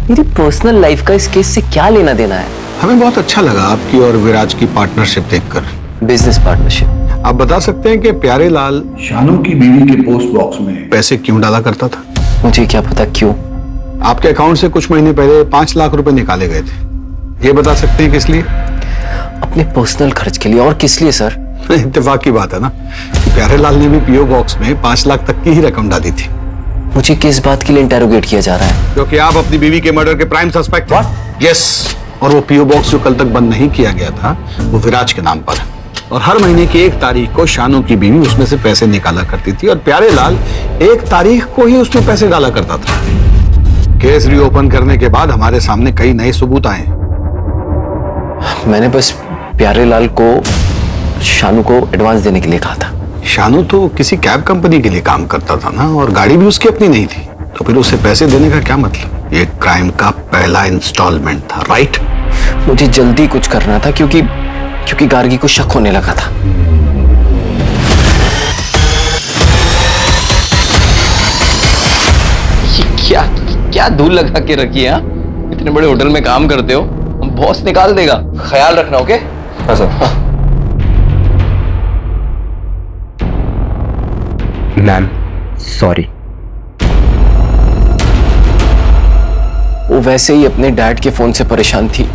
मेरी पर्सनल लाइफ का इस केस से क्या लेना देना है? हमें बहुत अच्छा लगा आपकी और विराज की पार्टनरशिप देखकर। Business partnership. आप बता सकते हैं कि प्यारे लाल शानू की बीवी के पोस्ट बॉक्स में पैसे क्यों डाला करता था? मुझे क्या पता क्यों। आपके अकाउंट से कुछ महीने पहले 5 लाख रुपए निकाले गए थे, ये बता सकते हैं किस लिए? अपने पर्सनल खर्च के लिए। और किस लिए सर? इत्तेफाक की बात है ना, प्यारे लाल ने भी पीओ बॉक्स में 5 लाख तक की ही रकम डाली थी। मुझे किस बात के लिए इंटेरोगेट किया जा रहा है? क्योंकि आप अपनी बीवी के मर्डर के प्राइम सस्पेक्ट हैं। यस। और वो पीओ बॉक्स जो कल तक बंद नहीं किया गया था, वो विराज के नाम पर है। और हर महीने की 1 तारीख को शानू की बीवी उसमें से पैसे निकाला करती थी और प्यारे लाल 1 तारीख को ही उसमें पैसे डाला करता था। केस रीओपन करने के बाद हमारे सामने कई नए सबूत आए। मैंने बस प्यारे लाल को शानू को एडवांस देने के लिए कहा था। शानू तो किसी कैब कंपनी के लिए काम करता था ना, और गाड़ी भी उसकी अपनी नहीं थी, तो फिर उसे पैसे देने का क्या मतलब? ये क्राइम का पहला इंस्टॉलमेंट था, राइट? मुझे जल्दी कुछ करना था क्योंकि गार्गी को शक होने लगा था। ये क्या धूल लगा के रखी है? इतने बड़े होटल में काम करते हो, बॉस निकाल देगा, ख्याल रखना। ओके? हाँ सर। Ma'am sorry. वो वैसे ही अपने डैड के फोन से परेशान थी।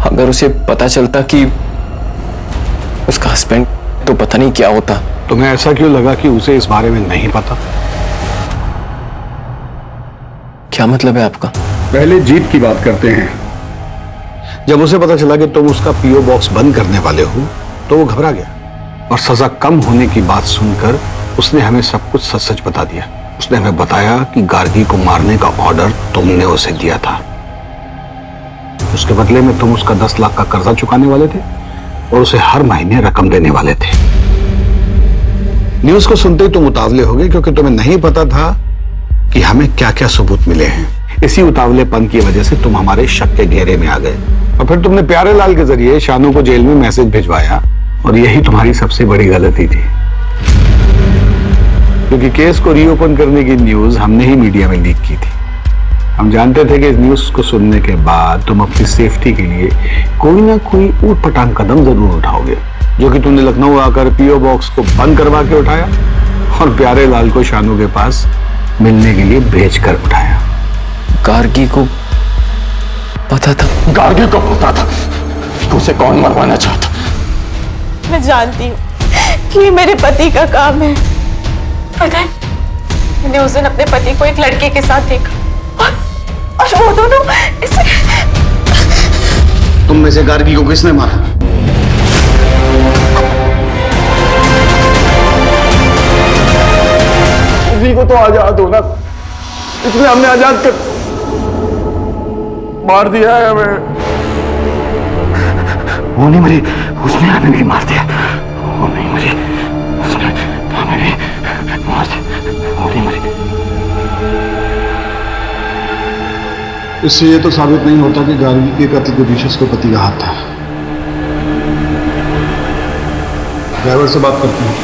अगर उसे पता चलता कि उसका हस्बैंड, तो पता नहीं क्या होता। तुम्हें ऐसा क्यों लगा कि उसे इस बारे में नहीं पता? क्या मतलब है आपका? पहले जीत की बात करते हैं। जब उसे पता चला कि तुम उसका पीओ बॉक्स बंद करने वाले हो, तो वो घबरा गया और सजा कम होने की बात सुनकर उसने हमें सब कुछ सच सच बता दिया। उसने हमें बताया कि गार्गी को मारने का ऑर्डर तुमने उसे दिया था। उसके बदले में तुम उसका 10 लाख का कर्जा चुकाने वाले थे और उसे हर महीने रकम देने वाले थे। न्यूज़ को सुनते ही तुम उतावले हो गए, क्योंकि तुम्हें नहीं पता था कि हमें क्या क्या सबूत मिले हैं। इसी उतावलेपन की वजह से तुम हमारे शक के घेरे में आ गए और फिर तुमने प्यारे लाल के जरिए शानू को जेल में मैसेज भिजवाया, और यही तुम्हारी सबसे बड़ी गलती थी, क्योंकि केस को रीओपन करने की न्यूज हमने ही मीडिया में लीक की थी। हम जानते थे कि इस न्यूज को सुनने के बाद तुम अपनी सेफ्टी के लिए कोई ना कोई ऊट-पटांग कदम जरूर उठाओगे, जो कि तुमने लखनऊ आकर पीओ बॉक्स को बंद करवा के उठाया और प्यारे लाल को शानू के पास मिलने के लिए भेज कर उठाया। गार्गी को पता था? गार्गी को पता था कि उसे कौन मरवाना चाहता। मैं जानती हूँ कि ये मेरे पति का काम है। पता है, मैंने उस दिन अपने पति को एक लड़के के साथ देखा और वो दोनों इसे... तुम में से गार्गी को किसने मारा? उसी को तो आजाद होना, इसलिए हमने आजाद कर मार दिया है हमें। वो नहीं मरी, उसने हमें भी मार दिया। वो नहीं मरी, उसने हमें भी मार दिया। वो नहीं मरी। इससे ये तो साबित नहीं होता कि गार्गी के कत्ल के पीछे उसके पति का हाथ था। ड्राइवर से बात करते हैं।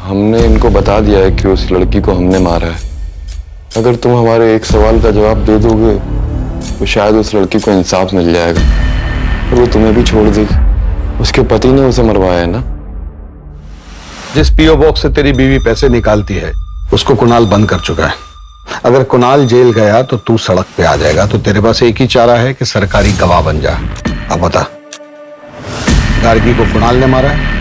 हमने इनको बता दिया है कि उस लड़की को हमने मारा है। अगर तुम हमारे एक सवाल का जवाब दे दोगे तो शायद उस लड़की को इंसाफ मिल जाएगा और वो तुम्हें भी छोड़ देगी। उसके पति ने उसे मरवाया है ना? जिस पीओ बॉक्स से तेरी बीवी पैसे निकालती है उसको कुणाल बंद कर चुका है। अगर कुणाल जेल गया तो तू सड़क पे आ जाएगा, तो तेरे पास एक ही चारा है कि सरकारी गवाह बन जा। अब बता, गार्गी को कुणाल ने मारा है?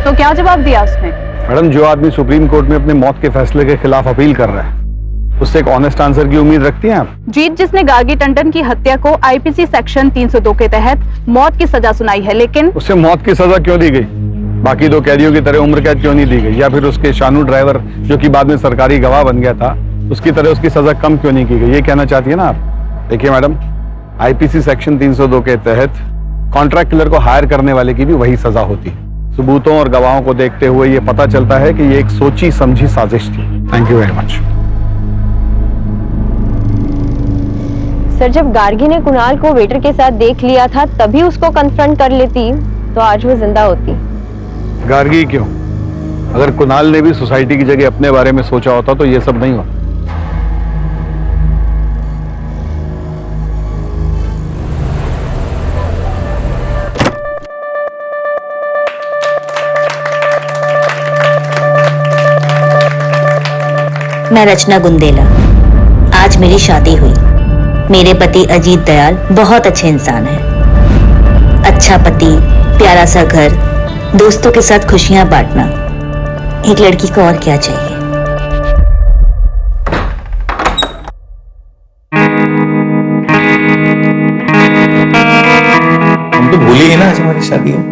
तो क्या जवाब दिया उसने? मैडम, जो आदमी सुप्रीम कोर्ट में अपने मौत के फैसले के खिलाफ अपील कर रहा है, उससे एक ऑनेस्ट आंसर की उम्मीद रखती हैं आप? जीत जिसने गार्गी टंडन की हत्या को आईपीसी सेक्शन 302 के तहत मौत की सजा सुनाई है, लेकिन उसे मौत की सजा क्यों दी गई? बाकी दो कैदियों की तरह उम्र कैद क्यों नहीं दी गई? या फिर उसके शानू ड्राइवर जो कि बाद में सरकारी गवाह बन गया था, उसकी तरह उसकी सजा कम क्यों नहीं की गई? ये कहना चाहती है ना आप? देखिए मैडम, आईपीसी सेक्शन 302 के तहत कॉन्ट्रैक्ट किलर को हायर करने वाले की भी वही सजा होती है। सबूतों और गवाहों को देखते हुए ये पता चलता है कि ये एक सोची समझी साजिश थी। Thank you very much. Sir, जब गार्गी ने कुणाल को वेटर के साथ देख लिया था तभी उसको कन्फ्रंट कर लेती तो आज वो जिंदा होती। गार्गी क्यों? अगर कुणाल ने भी सोसाइटी की जगह अपने बारे में सोचा होता तो ये सब नहीं होता। मैं रचना गुंदेला। आज मेरी शादी हुई। मेरे पति अजीत दयाल बहुत अच्छे इंसान हैं। अच्छा पति, प्यारा सा घर, दोस्तों के साथ खुशियां बांटना, एक लड़की को और क्या चाहिए। हम तो भूल ही गए ना आज हमारी शादी है।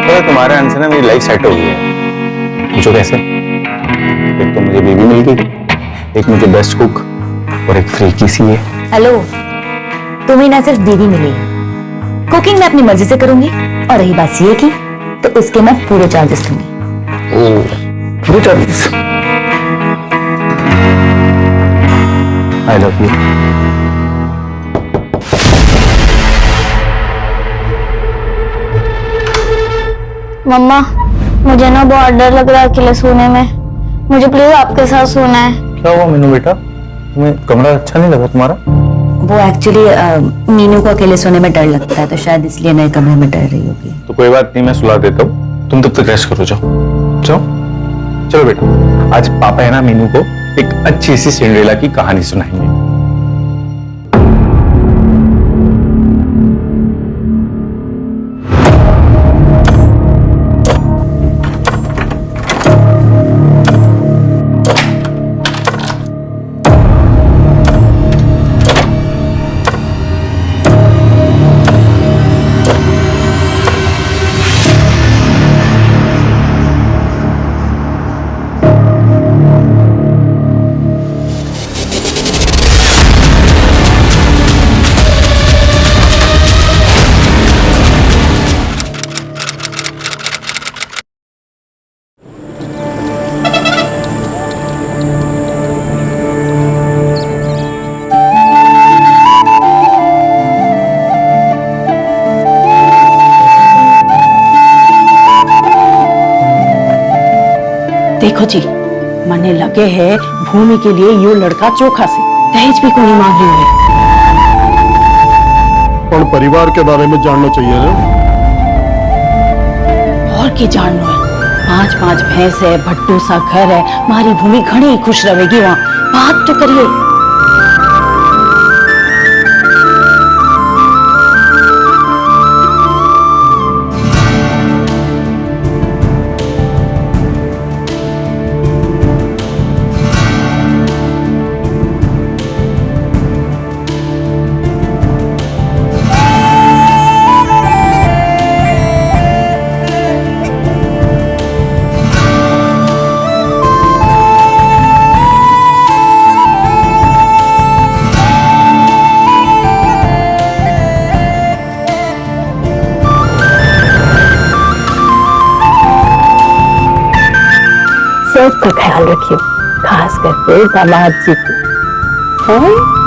तो तुम्हारे आंसर ना मेरी लाइफ सेट हो गई है। पूछो कैसे? एक तो मुझे बेबी मिल गई, एक मुझे बेस्ट कुक और एक फ्रीकी सी है। हेलो, तुम्हें ना सिर्फ बीवी मिली, कुकिंग मैं अपनी मर्जी से करूंगी, और रही बात सीए की तो उसके मैं पूरे चार्जेस लूंगी। ओह, पूरे charges? I love you. Mama, मुझे ना बहुत डर लग रहा है अकेले सोने में। मुझे प्लीज आपके साथ सोना है। क्या हुआ मीनू बेटा, तुम्हें कमरा अच्छा नहीं लगा तुम्हारा? वो एक्चुअली मीनू को अकेले सोने में डर लगता है, तो शायद इसलिए नए कमरे में डर रही होगी। तो कोई बात नहीं, मैं सुला देता हूँ, तुम तब तक रेस्ट करो। जाओ जाओ, चलो बेटा। आज पापा है ना मीनू को एक अच्छी सी सिंड्रेला की कहानी सुनाएंगे। देखो जी, मने लगे है भूमि के लिए यो लड़का चोखा से दहेज भी कोई मांग रही है। और परिवार के बारे में जानना चाहिए ना? और की जानना है? 5-5 भैंस है, भट्टू सा घर है, हमारी भूमि घनी खुश रहेगी वहाँ। बात तो करिए। सबका ख्याल रखियो, खास करके दामाद जी को। हाँ?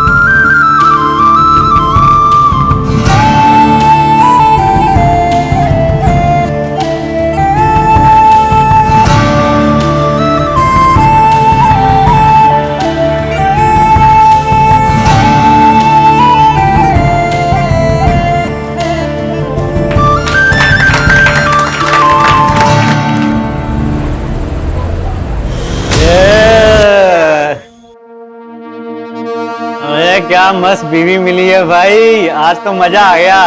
क्या मस्त बीवी मिली है भाई, आज तो मजा आ गया।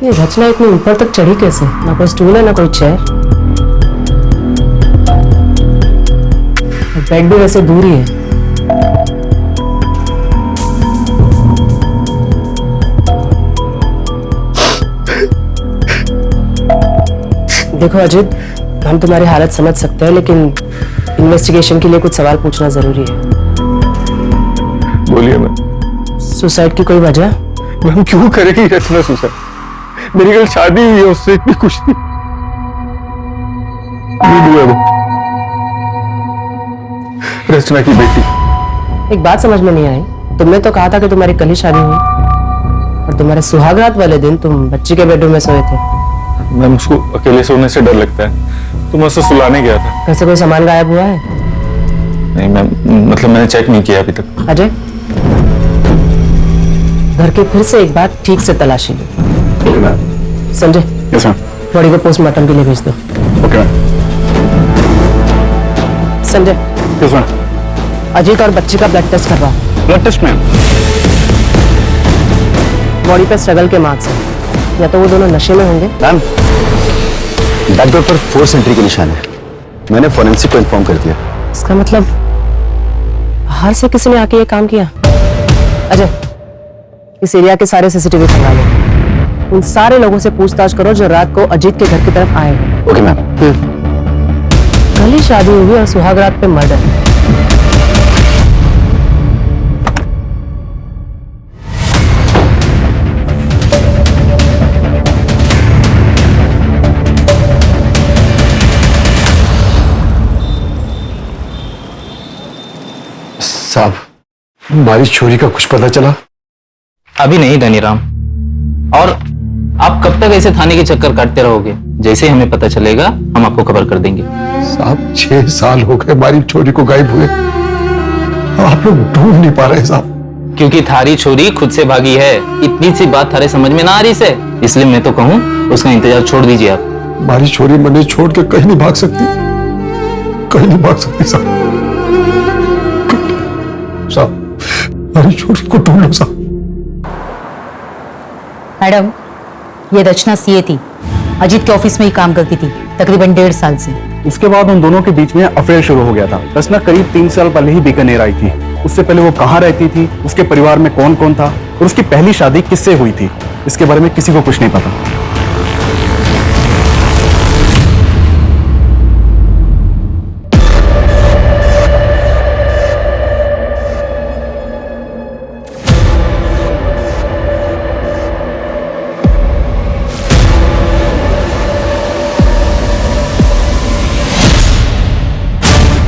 ये रचना इतनी ऊपर तक चढ़ी कैसे? ना कोई स्टूल है ना कोई चेयर, बेड भी वैसे दूर ही है। देखो अजित, हम तुम्हारी हालत समझ सकते हैं, लेकिन इन्वेस्टिगेशन के लिए कुछ सवाल पूछना जरूरी है। बोलिए मैम। सुसाइड की कोई वजह? मैम क्यों करेगी रचना सुसाइड? मेरी कल शादी हुई है उससे, इतनी खुश थी। है वो रचना की बेटी। एक बात समझ में नहीं आई, तुमने तो कहा था कि तुम्हारी कल ही शादी हुई और तुम्हारे सुहागरात वाले दिन तुम बच्ची के बेडरूम में सोए थे। मैम उसको अकेले सोने से डर लगता है तो मैं उसे सुलाने गया था। कैसे कोई सामान गायब हुआ है? नहीं मैम, मतलब मैंने चेक नहीं किया अभी तक। अजय, घर के फिर से एक बार ठीक से तलाशी लो। Sanjay, yes ma'am. बॉडी को पोस्टमार्टम के लिए भेज दो। Okay ma'am. Sanjay, yes ma'am. Ajit और बच्ची का ब्लड टेस्ट करवाओ। Blood test ma'am? बॉडी पे स्ट्रगल के मार्क्स हैं, या तो वो दोनों नशे में होंगे। मैम, बैकडोर पर फोर्स एंट्री के निशान है। मैंने फोरेंसिक को इन्फॉर्म कर दिया। इसका मतलब बाहर से किसी ने आके ये काम किया। अजय, इस एरिया के सारे सीसीटीवी खंगाल लो। उन सारे लोगों से पूछताछ करो जो रात को अजीत के घर की तरफ आए हैं। Okay ma'am. कल ही शादी हुई और सुहागरात पे मर्डर। साहब, बारिश चोरी का कुछ पता चला? अभी नहीं धनीराम, और आप कब तक ऐसे थाने के चक्कर काटते रहोगे? जैसे ही हमें पता चलेगा हम आपको खबर कर देंगे। साहब 6 साल हो गए बारिश चोरी को गायब हुए, आप लोग ढूंढ नहीं पा रहे साहब। क्योंकि थारी छोरी खुद से भागी है। इतनी सी बात थारे समझ में ना आ रही से, इसलिए मैं तो कहूँ उसका इंतजार छोड़ दीजिए आप। बारिश चोरी मैंने छोड़ के कहीं नहीं भाग सकती, कहीं नहीं भाग सकती साहब। बारिश चोरी को ढूंढ लो साहब। मैडम, ये रचना सीए थी, अजीत के ऑफिस में ही काम करती थी। तकरीबन 1.5 साल से। उसके बाद उन दोनों के बीच में अफेयर शुरू हो गया था। रचना करीब 3 साल पहले ही बीकानेर आई थी। उससे पहले वो कहाँ रहती थी, उसके परिवार में कौन कौन था और उसकी पहली शादी किससे हुई थी, इसके बारे में किसी को कुछ नहीं पता।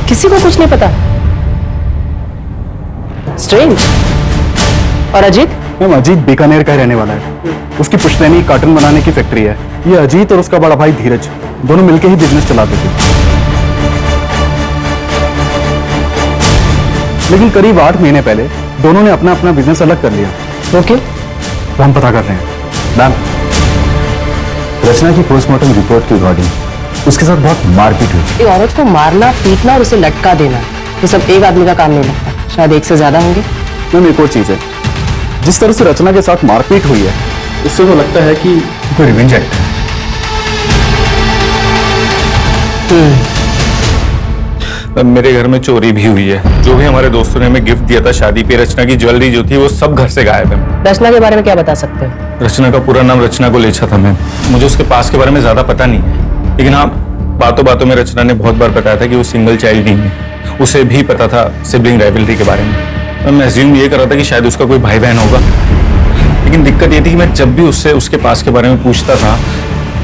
किसी को कुछ नहीं पता। स्ट्रेंज। और अजीत? मैम, अजीत बीकानेर का रहने वाला है। उसकी पुश्तैनी कार्टन बनाने की फैक्ट्री है। ये अजीत और उसका बड़ा भाई धीरज दोनों मिलकर ही बिजनेस चलाते थे। लेकिन करीब 8 महीने पहले दोनों ने अपना अपना बिजनेस अलग कर लिया। ओके, तो हम पता कर रहे हैं। मैम, रचना की पोस्टमार्टम रिपोर्ट के अकॉर्डिंग उसके साथ बहुत मारपीट हुई। एक औरत को मारना, पीटना और उसे लटका देना, ये सब एक आदमी का काम नहीं लगता। शायद एक से ज्यादा होंगे। मैम, एक और चीज है, जिस तरह से रचना के साथ मारपीट हुई है, इससे तो लगता है कि कोई रिवेंज एक्ट है। मेरे घर में चोरी भी हुई है। जो भी हमारे दोस्तों ने हमें गिफ्ट दिया था शादी पे, रचना की ज्वेलरी जो थी वो सब घर से गायब है। रचना के बारे में क्या बता सकते हैं? रचना का पूरा नाम रचना गोलेछा था। मैम, मुझे उसके पास के बारे में ज्यादा पता नहीं है, लेकिन हाँ, बातों बातों में रचना ने बहुत बार बताया था कि वो सिंगल चाइल्ड नहीं है। उसे भी पता था सिबलिंग राइवलरी के बारे में। मैं अज्यूम ये कर रहा था कि शायद उसका कोई भाई बहन होगा, लेकिन दिक्कत ये थी कि मैं जब भी उससे उसके पास के बारे में पूछता था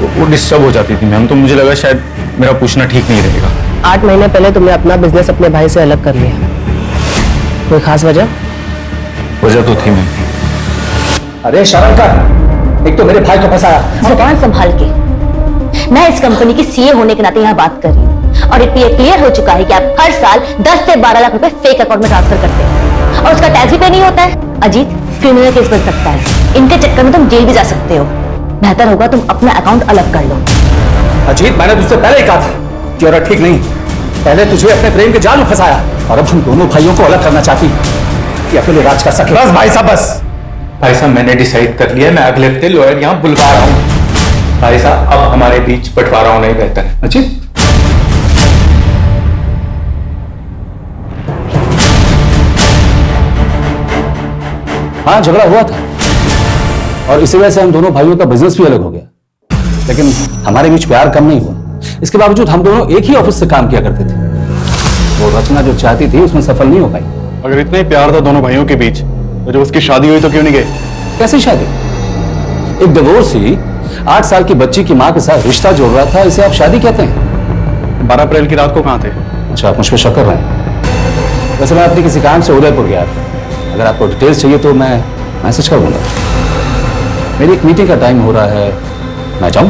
वो डिस्टर्ब हो जाती थी मैम। तो मुझे लगा शायद मेरा पूछना ठीक नहीं रहेगा। 8 महीने पहले तुमने अपना बिजनेस अपने भाई से अलग कर लिया, कोई खास वजह? वजह तो थी मैम। अरे शर्म कर, एक तो मेरे भाई को फंसाया। जुबान संभाल के। मैं इस कंपनी की सीए होने के नाते यहाँ बात कर रही हूँ और ये क्लियर हो चुका है कि आप हर साल 10 से 12 लाख रुपए फेक अकाउंट में ट्रांसफर करते हैं और उसका टैक्स भी पे नहीं होता है। अजीत, क्रिमिनल केस बन सकता है। इनके चक्कर में तुम जेल भी जा सकते हो। बेहतर होगा तुम अपना अकाउंट अलग कर लो। अजीत, मैंने तुझसे पहले ही कहा था कि औरत ठीक नहीं। पहले तुझे अपने प्रेम के जाल में फंसाया और अब हम दोनों भाइयों को अलग करना चाहती कि अकेले राज कर सके। बस भाई साहब, बस। भाई साहब, मैंने डिसाइड कर लिया, मैं अगले हफ्ते लॉयर यहाँ बुलवा रहा हूँ। भाई साहब, अब हमारे बीच बंटवारा होना ही बेहतर है। अजीत, हाँ, झगड़ा हुआ था और इसी वजह से हम दोनों भाइयों का बिजनेस भी अलग हो गया, लेकिन हमारे बीच प्यार कम नहीं हुआ। इसके बावजूद हम दोनों एक ही ऑफिस से काम किया करते थे। वो रचना जो चाहती थी उसमें सफल नहीं हो पाई। अगर इतना ही प्यार था दोनों भाइयों के बीच, तो जब उसकी शादी हुई तो क्यों नहीं गए? कैसी शादी? एक डिवोर्सी 8 साल की बच्ची की माँ के साथ रिश्ता जोड़ रहा था, इसे आप शादी कहते हैं? 12 अप्रैल की रात को कहाँ थे? अच्छा, आप मुझ पर शक कर रहे हैं? वैसे मैं अपने किसी काम से उदयपुर गया था। अगर आपको डिटेल्स चाहिए तो मैं मैसेज कर दूंगा। मेरी एक मीटिंग का टाइम हो रहा है, मैं जाऊं?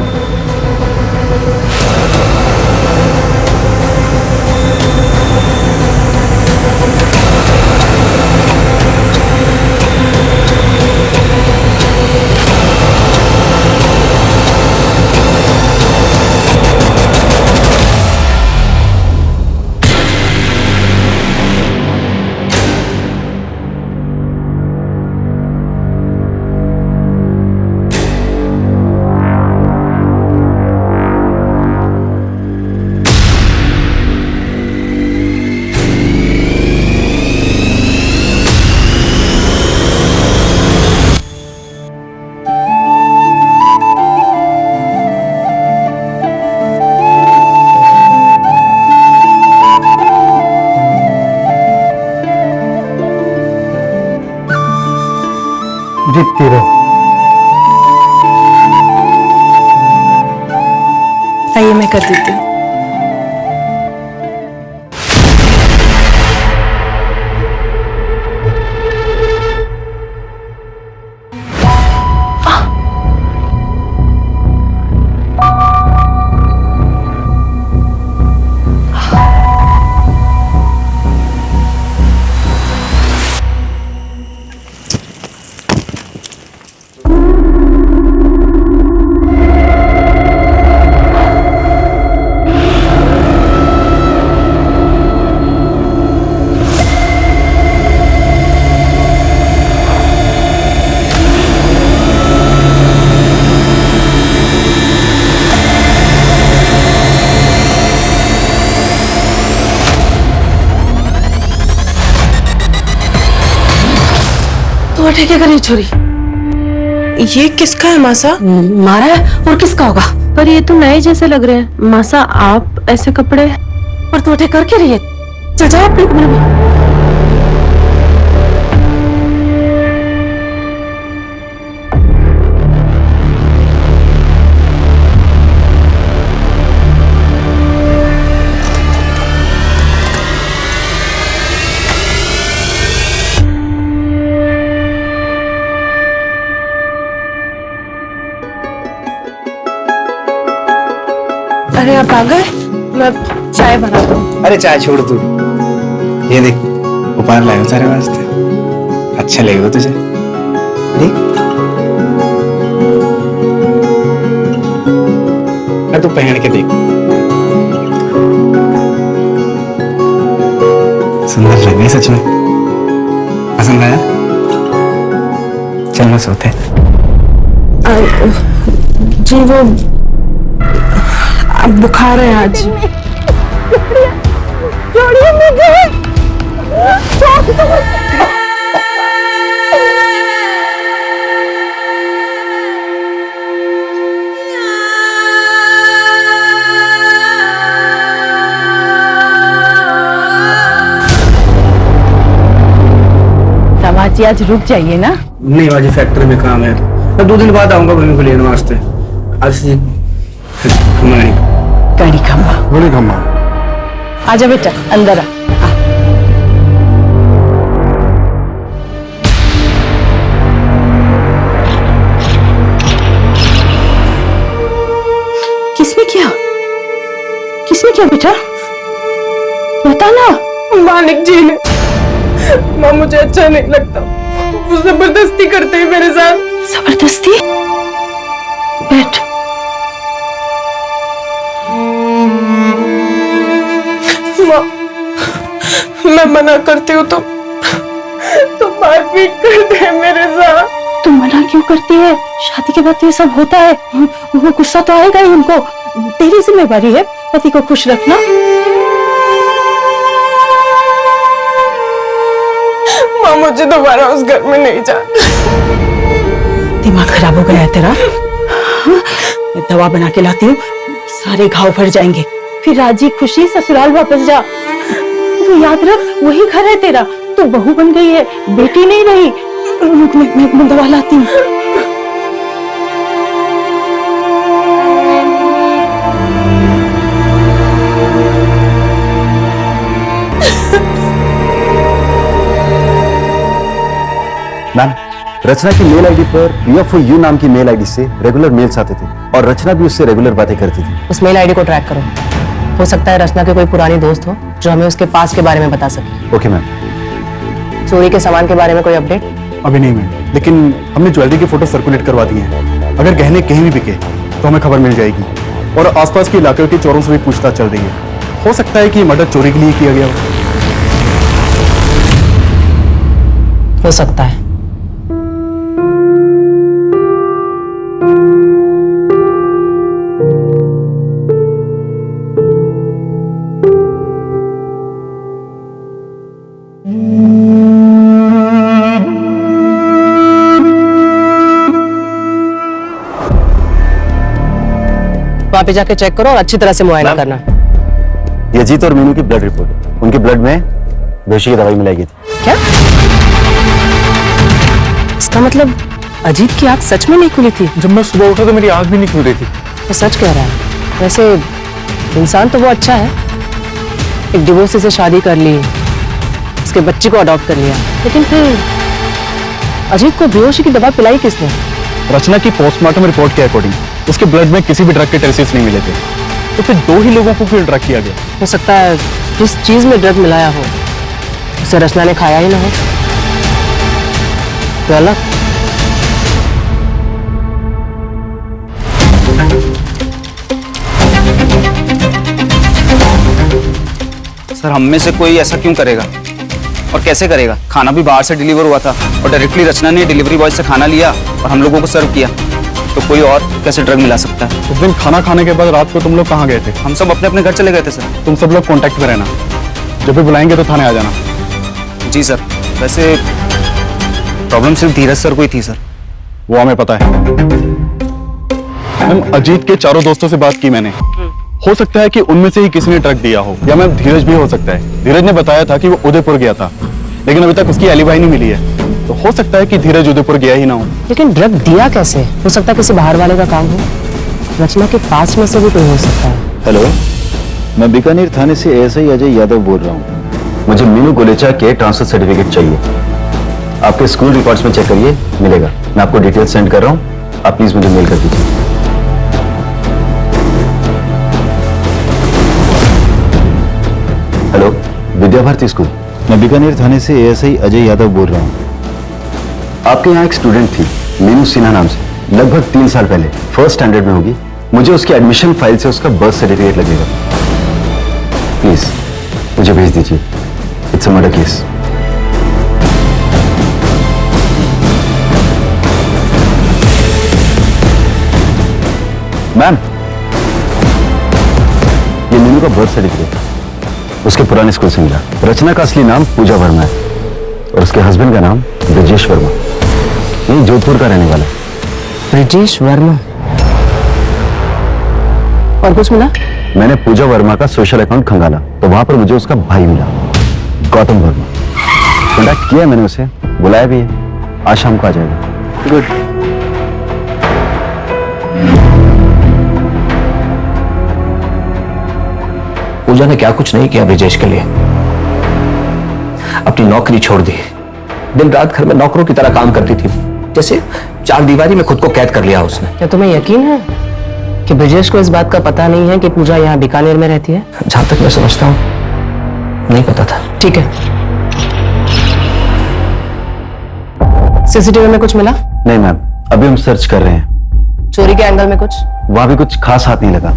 जीतती रहो। आइए, मैं कर देती हूँ। बैठे क्या करी छोरी? ये किसका है मासा? मारा है और किसका होगा? पर ये तो नए जैसे लग रहे हैं। मासा आप ऐसे कपड़े और तू कर क्या रही है? चल जाओ अपने कमरे में। अरे आप आ गए? मैं चाय बना दूं। अरे चाय छोड़ तू, ये देख उपहार लाया सारे वास्ते, अच्छा लगेगा तुझे। देख तू पहन के देख, सुंदर लग रही सच में। पसंद आया? चल मैं सोते। जी वो अब बुखार है आज। जोड़िए मुझे। दमाजी आज रुक जाइए ना। नहीं बाजी, फैक्ट्री में काम है, मैं 2 दिन बाद आऊंगा भूमि को लेने वास्ते। आज कड़ी खम्बा। बोले खम्बा। आजा बेटा अंदर आ। किसने किया? किसने किया बेटा? बता ना। मालिक जी ने। माँ मुझे अच्छा नहीं लगता, वो जबरदस्ती करते हैं मेरे साथ। जबरदस्ती? बैठ। माँ, मैं मना करती हूँ तो मारपीट करते हैं मेरे साथ। तू मना क्यों करती है? शादी के बाद तो ये सब होता है। वो गुस्सा तो आएगा ही उनको। तेरी जिम्मेदारी है पति को खुश रखना। माँ मुझे दोबारा उस घर में नहीं जाना। दिमाग खराब हो गया है तेरा? मैं दवा बना के लाती हूँ, सारे घाव भर जाएंगे। फिर राजी खुशी ससुराल वापस जा। तू याद रख वही घर है तेरा। तू बहू बन गई है, बेटी नहीं रही। रुक मैं दवा लाती हूँ। मैम, रचना की मेल आईडी पर रिया फॉर यू नाम की मेल आईडी से रेगुलर मेल्स आते थे और रचना भी उससे रेगुलर बातें करती थी। उस मेल आईडी को ट्रैक करो। हो सकता है रचना के कोई पुरानी दोस्त हो जो हमें उसके पास के बारे में बता सके। Okay ma'am. चोरी के सामान के बारे में कोई अपडेट? अभी नहीं मैम, लेकिन हमने ज्वेलरी की फोटो सर्कुलेट करवा दी है। अगर गहने कहीं भी बिके तो हमें खबर मिल जाएगी। और आसपास के इलाके के चोरों से भी पूछताछ चल रही है। हो सकता है कि मर्डर चोरी के लिए किया गया हो सकता है। वहां पे जाके चेक करो और अच्छी तरह से मुआयना करना। ये अजीत और मीनू की ब्लड रिपोर्ट। उनके ब्लड में बेहोशी की दवाई मिलाई गई थी। क्या? इसका मतलब अजीत की आंख सच में नहीं खुली थी? जब मैं सुबह उठा तो मेरी आंख भी नहीं खुल रही थी। वो सच कह रहा है। वैसे इंसान तो वो अच्छा है, एक डिवोर्सी से शादी कर ली, उसके बच्चे को अडॉप्ट कर लिया, लेकिन फिर अजीत को बेहोशी की दवा पिलाई किसने? रचना की पोस्टमार्टम रिपोर्ट के अकॉर्डिंग उसके ब्लड में किसी भी ड्रग के ट्रेसेस नहीं मिले थे। तो फिर 2 ही लोगों को क्यों ड्रग किया गया? हो सकता है जिस चीज में ड्रग मिलाया हो उसे रचना ने खाया ही ना हो। तो अलग। सर हम में से कोई ऐसा क्यों करेगा और कैसे करेगा? खाना भी बाहर से डिलीवर हुआ था और डायरेक्टली रचना ने डिलीवरी बॉय से खाना लिया और हम लोगों को सर्व किया। तो कोई और कैसे ड्रग मिला सकता है? उस दिन खाना खाने के बाद रात को तुम लोग कहाँ गए थे? हम सब अपने अपने घर चले गए थे सर। तुम सब लोग कांटेक्ट में रहना, जब भी बुलाएंगे तो थाने आ जाना। जी सर। वैसे प्रॉब्लम सिर्फ धीरज सर को ही थी सर। वो हमें पता है मैम। अजीत के चारों दोस्तों से बात की मैंने। हो सकता है कि उनमें से ही किसी ने ट्रक दिया हो, या मैम धीरज भी हो सकता है। धीरज ने बताया था कि वो उदयपुर गया था, लेकिन अभी तक उसकी एलिबाई नहीं मिली है। तो हो सकता है कि धीरज उदयपुर गया ही ना हो। लेकिन ड्रग दिया कैसे? हो सकता है किसी बाहर वाले का काम हो। रचना के पास में से भी कोई हो सकता है। हेलो, मैं बीकानेर थाने से एएसआई अजय यादव बोल रहा हूँ। मुझे मीनू गोलेचा के ट्रांसफर सर्टिफिकेट चाहिए। आपके स्कूल रिकॉर्ड्स में चेक करिए, मिलेगा। मैं आपको डिटेल्स सेंड कर रहा हूँ, आप प्लीज मुझे मेल कर दीजिए। Hello, Vidya Bharati school. मैं बीकानेर थाने से एएसआई अजय यादव बोल रहा हूँ। आपके यहाँ एक स्टूडेंट थी मीनू सिन्हा नाम से, लगभग 3 साल पहले, फर्स्ट स्टैंडर्ड में होगी। मुझे उसकी एडमिशन फाइल से उसका बर्थ सर्टिफिकेट लगेगा। प्लीज मुझे भेज दीजिए। It's a murder case. Ma'am, ये मीनू का बर्थ सर्टिफिकेट उसके पुराने स्कूल से मिला। रचना का असली नाम पूजा वर्मा है और उसके हस्बैंड का नाम ब्रजेश वर्मा। ये जोधपुर का रहने वाला है। ब्रजेश वर्मा। और कुछ मिला? मैंने पूजा वर्मा का सोशल अकाउंट खंगाला तो वहां पर मुझे उसका भाई मिला, गौतम वर्मा। कॉन्टैक्ट किया मैंने उसे, बुलाया भी है। आज शाम को आ जाएगा। गुड। पूजा ने क्या कुछ नहीं किया ब्रिजेश के लिए। अपनी नौकरी छोड़ दी, दिन रात घर में नौकरों की तरह काम करती थी, जैसे 4 दीवारी में खुद को कैद कर लिया उसने। क्या तुम्हें यकीन है कि ब्रजेश को इस बात का पता नहीं है कि पूजा यहाँ बीकानेर में रहती है? जहां तक मैं समझता हूँ नहीं पता था। ठीक है। सीसीटीवी में कुछ मिला? नहीं मैम, अभी हम सर्च कर रहे हैं। चोरी के एंगल में कुछ? वहां भी कुछ खास हाथ नहीं लगा।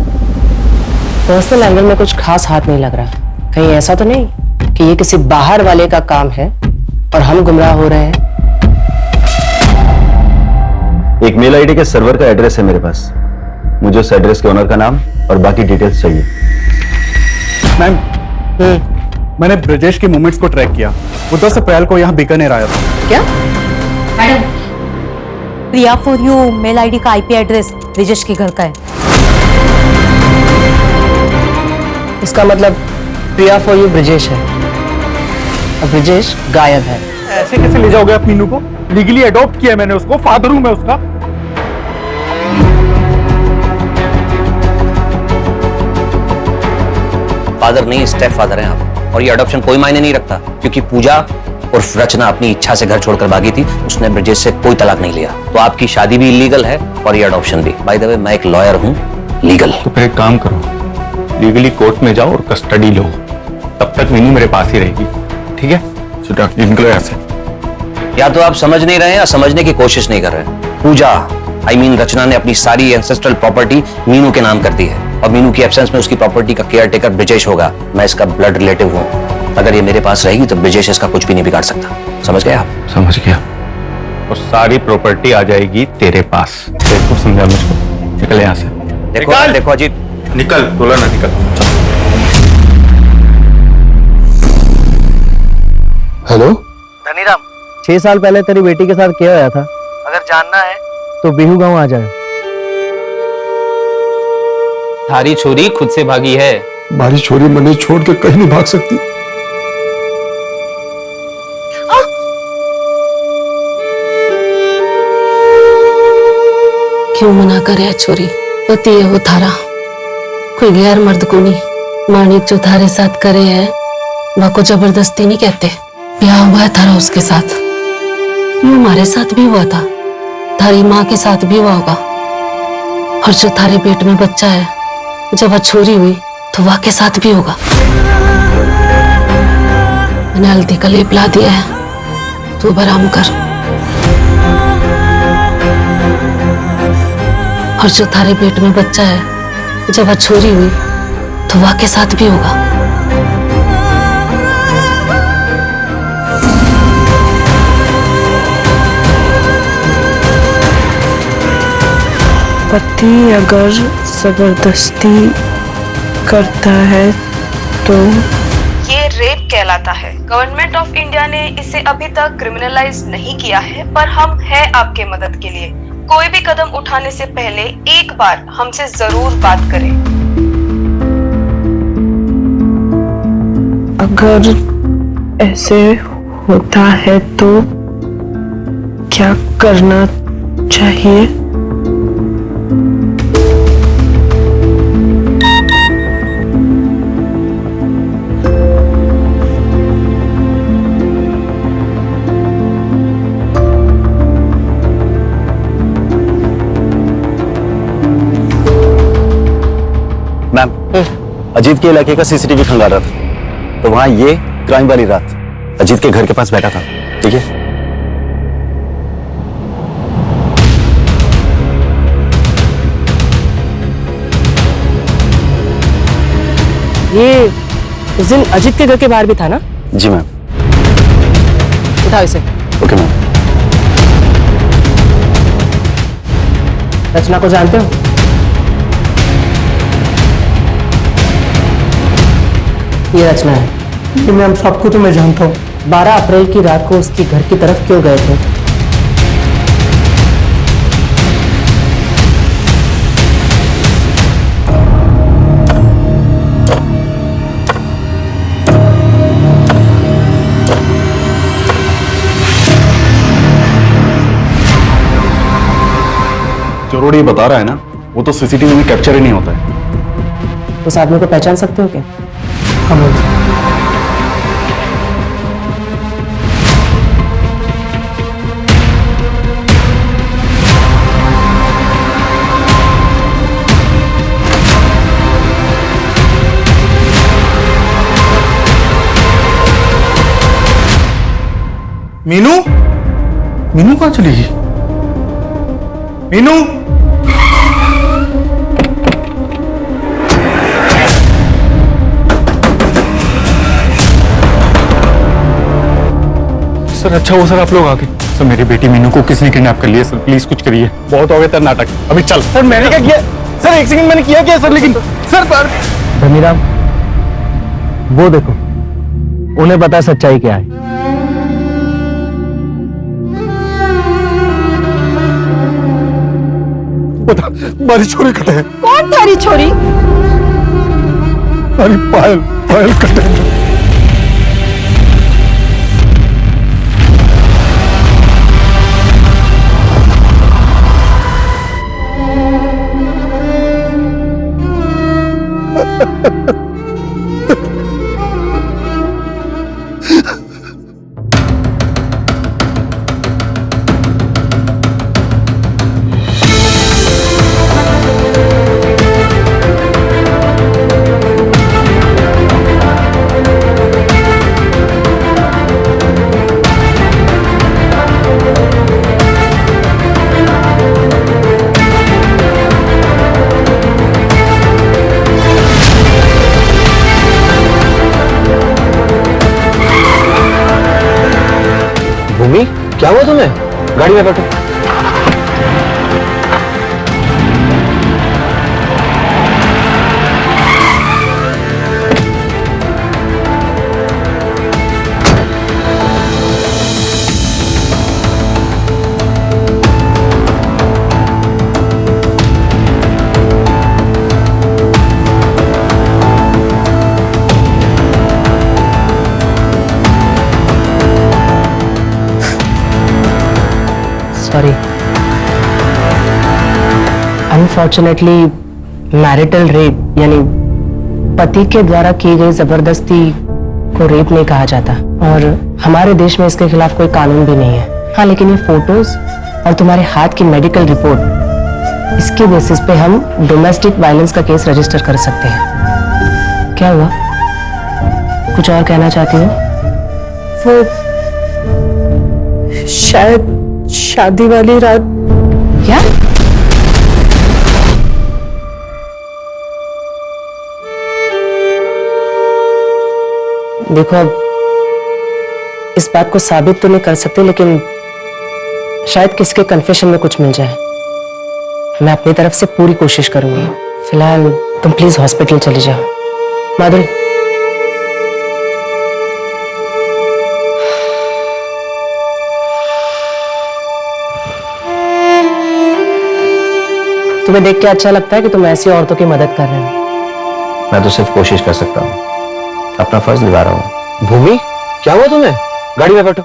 पर्सनल एंगल में कुछ खास हाथ नहीं लग रहा। कहीं ऐसा तो नहीं कि ये किसी बाहर वाले का काम है और हम गुमराह हो रहे हैं? एक मेल आईडी के सर्वर का एड्रेस है मेरे पास। मुझे उस एड्रेस के ओनर का नाम और बाकी डिटेल्स चाहिए। मैम, मैंने ब्रजेश के मूवमेंट्स को ट्रैक किया। वो 10 अप्रैल को यहाँ बीकानेर आया था। क्या? Madam, Priya for you mail ID का आईपी एड्रेस ब्रजेश के घर का है। इसका मतलब प्रिया फॉर यू ब्रजेश है और ब्रजेश गायब है। ऐसे कैसे ले जाओगे आप मीनू को? लीगली अडॉप्ट किया मैंने उसको, फादर हूं मैं उसका। फादर नहीं, स्टेप फादर हैं आप। और ये अडॉप्शन कोई मायने नहीं रखता, क्योंकि पूजा और रचना अपनी इच्छा से घर छोड़कर भागी थी। उसने ब्रजेश से कोई तलाक नहीं लिया, तो आपकी शादी भी इलीगल है और ये अडॉप्शन भी। बाय द वे, मैं एक लॉयर हूँ, लीगल। तो फिर एक काम करो, लीगली कोर्ट में जाओ और कस्टडी लो। तब तक मीनू मेरे पास ही रहेगी, ठीक है? निकलो यहाँ से। या तो आप समझ नहीं रहे हैं या समझने की कोशिश नहीं कर रहे हैं। पूजा रचना ने अपनी सारी एंसेस्ट्रल प्रॉपर्टी मीनू के नाम कर दी है और मीनू की एब्सेंस में उसकी प्रॉपर्टी का केयर टेकर ब्रजेश होगा। मैं इसका ब्लड रिलेटिव हूँ। अगर ये मेरे पास रहेगी तो ब्रजेश इसका कुछ भी नहीं बिगाड़ सकता। समझ गए आप? समझ गया। और सारी प्रॉपर्टी आ जाएगी तेरे पास। देखो, समझा मुझको। निकल यहाँ से। देखो अजीत, निकल। बोला ना, निकल। हेलो धनीराम, 6 साल पहले तेरी बेटी के साथ क्या होया था? अगर जानना है तो बिहू गांव आ जाए। थारी छोरी खुद से भागी है। हमारी छोरी मने छोड़ के कहीं नहीं भाग सकती। क्यों मना करे छोरी? पति है वो थारा, कोई गैर मर्द को नहीं। मानिक जो थारे साथ करे है वह को जबरदस्ती नहीं कहते। ब्याह हुआ है थारा उसके साथ, यूं हमारे साथ भी हुआ था, थारी माँ के साथ भी हुआ होगा। और जो थारे पेट में बच्चा है, जब वह छोरी हुई तो वह के साथ भी होगा। मैंने हल्दी का लेप ला दिया है, तू आराम कर। और जो थारे पेट में बच्चा है, जब वह छोरी हुई तो वह के साथ भी होगा। पति अगर जबरदस्ती करता है तो ये रेप कहलाता है। गवर्नमेंट ऑफ इंडिया ने इसे अभी तक क्रिमिनलाइज नहीं किया है, पर हम हैं आपके मदद के लिए। कोई भी कदम उठाने से पहले एक बार हमसे जरूर बात करें। अगर ऐसे होता है तो क्या करना चाहिए? मैम, अजीत के इलाके का सीसीटीवी खंगाल रहा था, तो वहां ये क्राइम वाली रात अजीत के घर के पास बैठा था। ठीक है, ये उस दिन अजीत के घर के बाहर भी था ना? जी मैम। उठाओ इसे। Okay ma'am. रचना को जानते हो? ये रचना है। कि मैम सबको तो मैं जानता हूँ। 12 अप्रैल की रात को उसके घर की तरफ क्यों गए थे? जो रोड ये बता रहा है ना, वो तो सीसीटीवी में कैप्चर ही नहीं होता है। उस आदमी को पहचान सकते हो क्या? मीनू, मीनू कहाँ चली गई? मीनू, सर अच्छा हो सर आप लोग आ गए। सर मेरी बेटी मीनू को किसने किडनैप कर लिया सर, प्लीज कुछ करिए। बहुत हो गया तेरा नाटक, अभी चल। सर मैंने क्या किया सर? एक सेकंड, मैंने किया क्या सर? लेकिन सर पर धनीराम, वो देखो, उन्हें पता सच्चाई क्या है। बता, हमारी छोरी कटे है। कौन थारी छोरी? अरे पायल, पायल कटे है। भूमि, क्या हुआ तुम्हें? गाड़ी में बैठो। सॉरी, अनफॉर्चुनेटली मैरिटल रेप यानी पति के द्वारा की गई जबरदस्ती को रेप नहीं कहा जाता, और हमारे देश में इसके खिलाफ कोई कानून भी नहीं है। हाँ, लेकिन ये फोटोज और तुम्हारे हाथ की मेडिकल रिपोर्ट, इसके बेसिस पे हम डोमेस्टिक वायलेंस का केस रजिस्टर कर सकते हैं। क्या हुआ? कुछ और कहना चाहती हो? वो शायद शादी वाली रात। क्या? देखो, अब इस बात को साबित तो नहीं कर सकते, लेकिन शायद किसके कन्फेशन में कुछ मिल जाए। मैं अपनी तरफ से पूरी कोशिश करूंगी। फिलहाल तुम प्लीज हॉस्पिटल चले जाओ। माधुरी, तुम्हें देख के अच्छा लगता है कि तुम ऐसी औरतों की मदद कर रहे हो? मैं तो सिर्फ कोशिश कर सकता हूँ, अपना फर्ज निभा रहा हूँ। भूमि, क्या हुआ तुम्हें? गाड़ी में बैठो।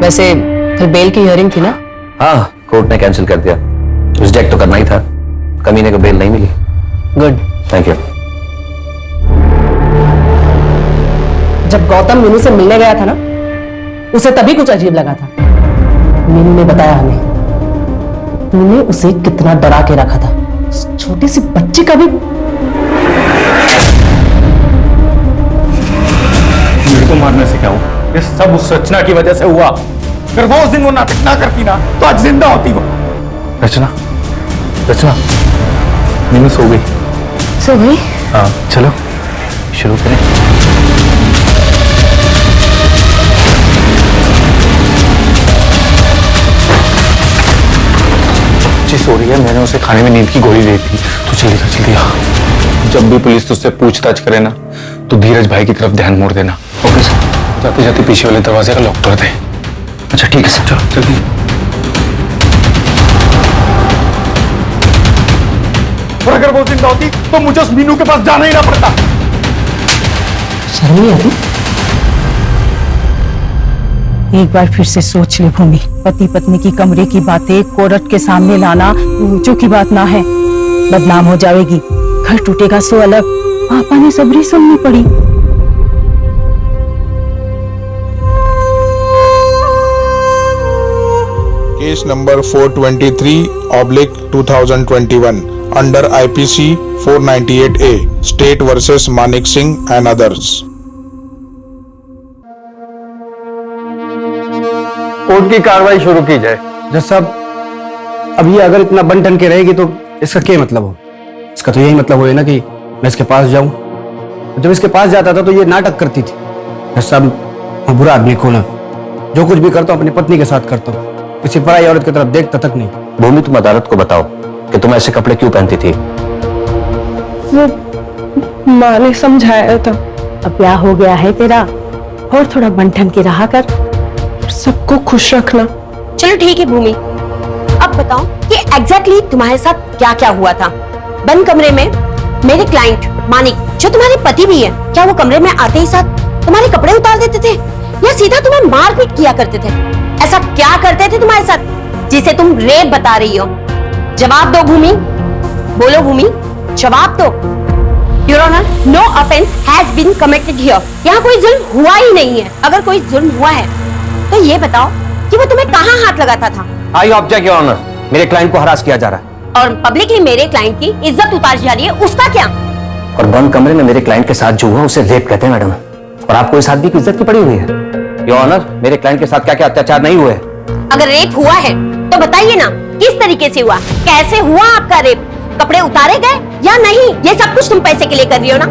वैसे फिर बेल की हियरिंग थी ना? हाँ, कोर्ट ने कैंसिल कर दिया। रिजेक्ट तो करना ही था, कमीने को बेल नहीं मिली। Good, thank you. जब गौतम मीनू से मिलने गया था ना, उसे तभी कुछ अजीब लगा था। मीनू ने बताया हमें तूने उसे कितना डरा के रखा था। उस छोटी सी बच्ची का भी। मेरे को मारने से क्या हुआ? ये सब उस रचना की वजह से हुआ। अगर वो उस दिन वो नाटक ना करती ना तो आज जिंदा होती वो। रचना, रचना, मीनू सो गई। सो गई? हाँ, चलो शुरू करें। सो रही है, मैंने उसे खाने में नींद की गोली दी थी। तो जल्दी आ। जब भी पुलिस तुझसे पूछताछ करे ना तो धीरज भाई की तरफ ध्यान मोड़ देना। Okay sir. जाते जाते पीछे वाले दरवाजे का लॉक कर दे। अच्छा ठीक है सर, चलो जल्दी। और अगर वो जिंदा होती तो मुझे उस मीनू के पास जाना ही ना पड़ता। शर्म नहीं आती? एक बार फिर से सोच ले भूमि, पति पत्नी की कमरे की बातें कोर्ट के सामने लाना ऊंचों की बात ना है। बदनाम हो जाएगी, घर टूटेगा सो अलग। पापा ने सबरी सुननी पड़ी। Case number 423/2021 under IPC 498A state versus Manik Singh and others. Court की कार्रवाई शुरू की जाए। जज साहब, अब ये अगर इतना बन ठन के रहेगी तो इसका क्या मतलब हो? इसका तो यही मतलब हो ना कि मैं इसके पास जाऊं। जब इसके पास जाता था तो ये नाटक करती थी। जज साहब, मैं बुरा आदमी कौन है? जो कुछ भी करता हूँ अपनी पत्नी के साथ करता हूँ, किसी पराई औरत की तरफ देखता तक नहीं। भूमि, तुम अदालत को बताओ कि तुम ऐसे कपड़े क्यों पहनती थी? वो माँ ने समझाया था। अब ब्याह हो गया है तेरा, और थोड़ा बंठन के रहा कर, सबको खुश रखना। चलो ठीक है भूमि, अब बताओ कि एग्जैक्टली तुम्हारे साथ क्या क्या हुआ था। बंद कमरे में मेरे क्लाइंट मानिक, जो तुम्हारे पति भी है, क्या वो कमरे में आते ही साथ तुम्हारे कपड़े उतार देते थे या सीधा तुम्हें मारपीट किया करते थे? ऐसा क्या करते थे तुम्हारे साथ जिसे तुम रेप बता रही हो? जवाब दो भूमि, बोलो भूमि, जवाब दो। Your honour, no offence has been committed here. यहाँ कोई जुल्म हुआ ही नहीं है। अगर कोई जुल्म हुआ है तो ये बताओ कि वो तुम्हें कहाँ हाथ लगाता था? आई ऑब्जेक्ट योर ऑनर, मेरे क्लाइंट को हरास किया जा रहा है। और पब्लिकली मेरे क्लाइंट की इज्जत उतारी जा रही है, उसका क्या? और बंद कमरे में मेरे क्लाइंट के साथ जो हुआ उसे रेप कहते हैं मैडम। और आपको इस आदमी की इज्जत की पड़ी हुई है। योर ऑनर, मेरे क्लाइंट के साथ क्या क्या अत्याचार नहीं हुए? अगर रेप हुआ है तो बताइए ना, किस तरीके से हुआ, कैसे हुआ आपका रेप? कपड़े उतारे गए या नहीं? ये सब कुछ तुम पैसे के लिए कर रही हो ना?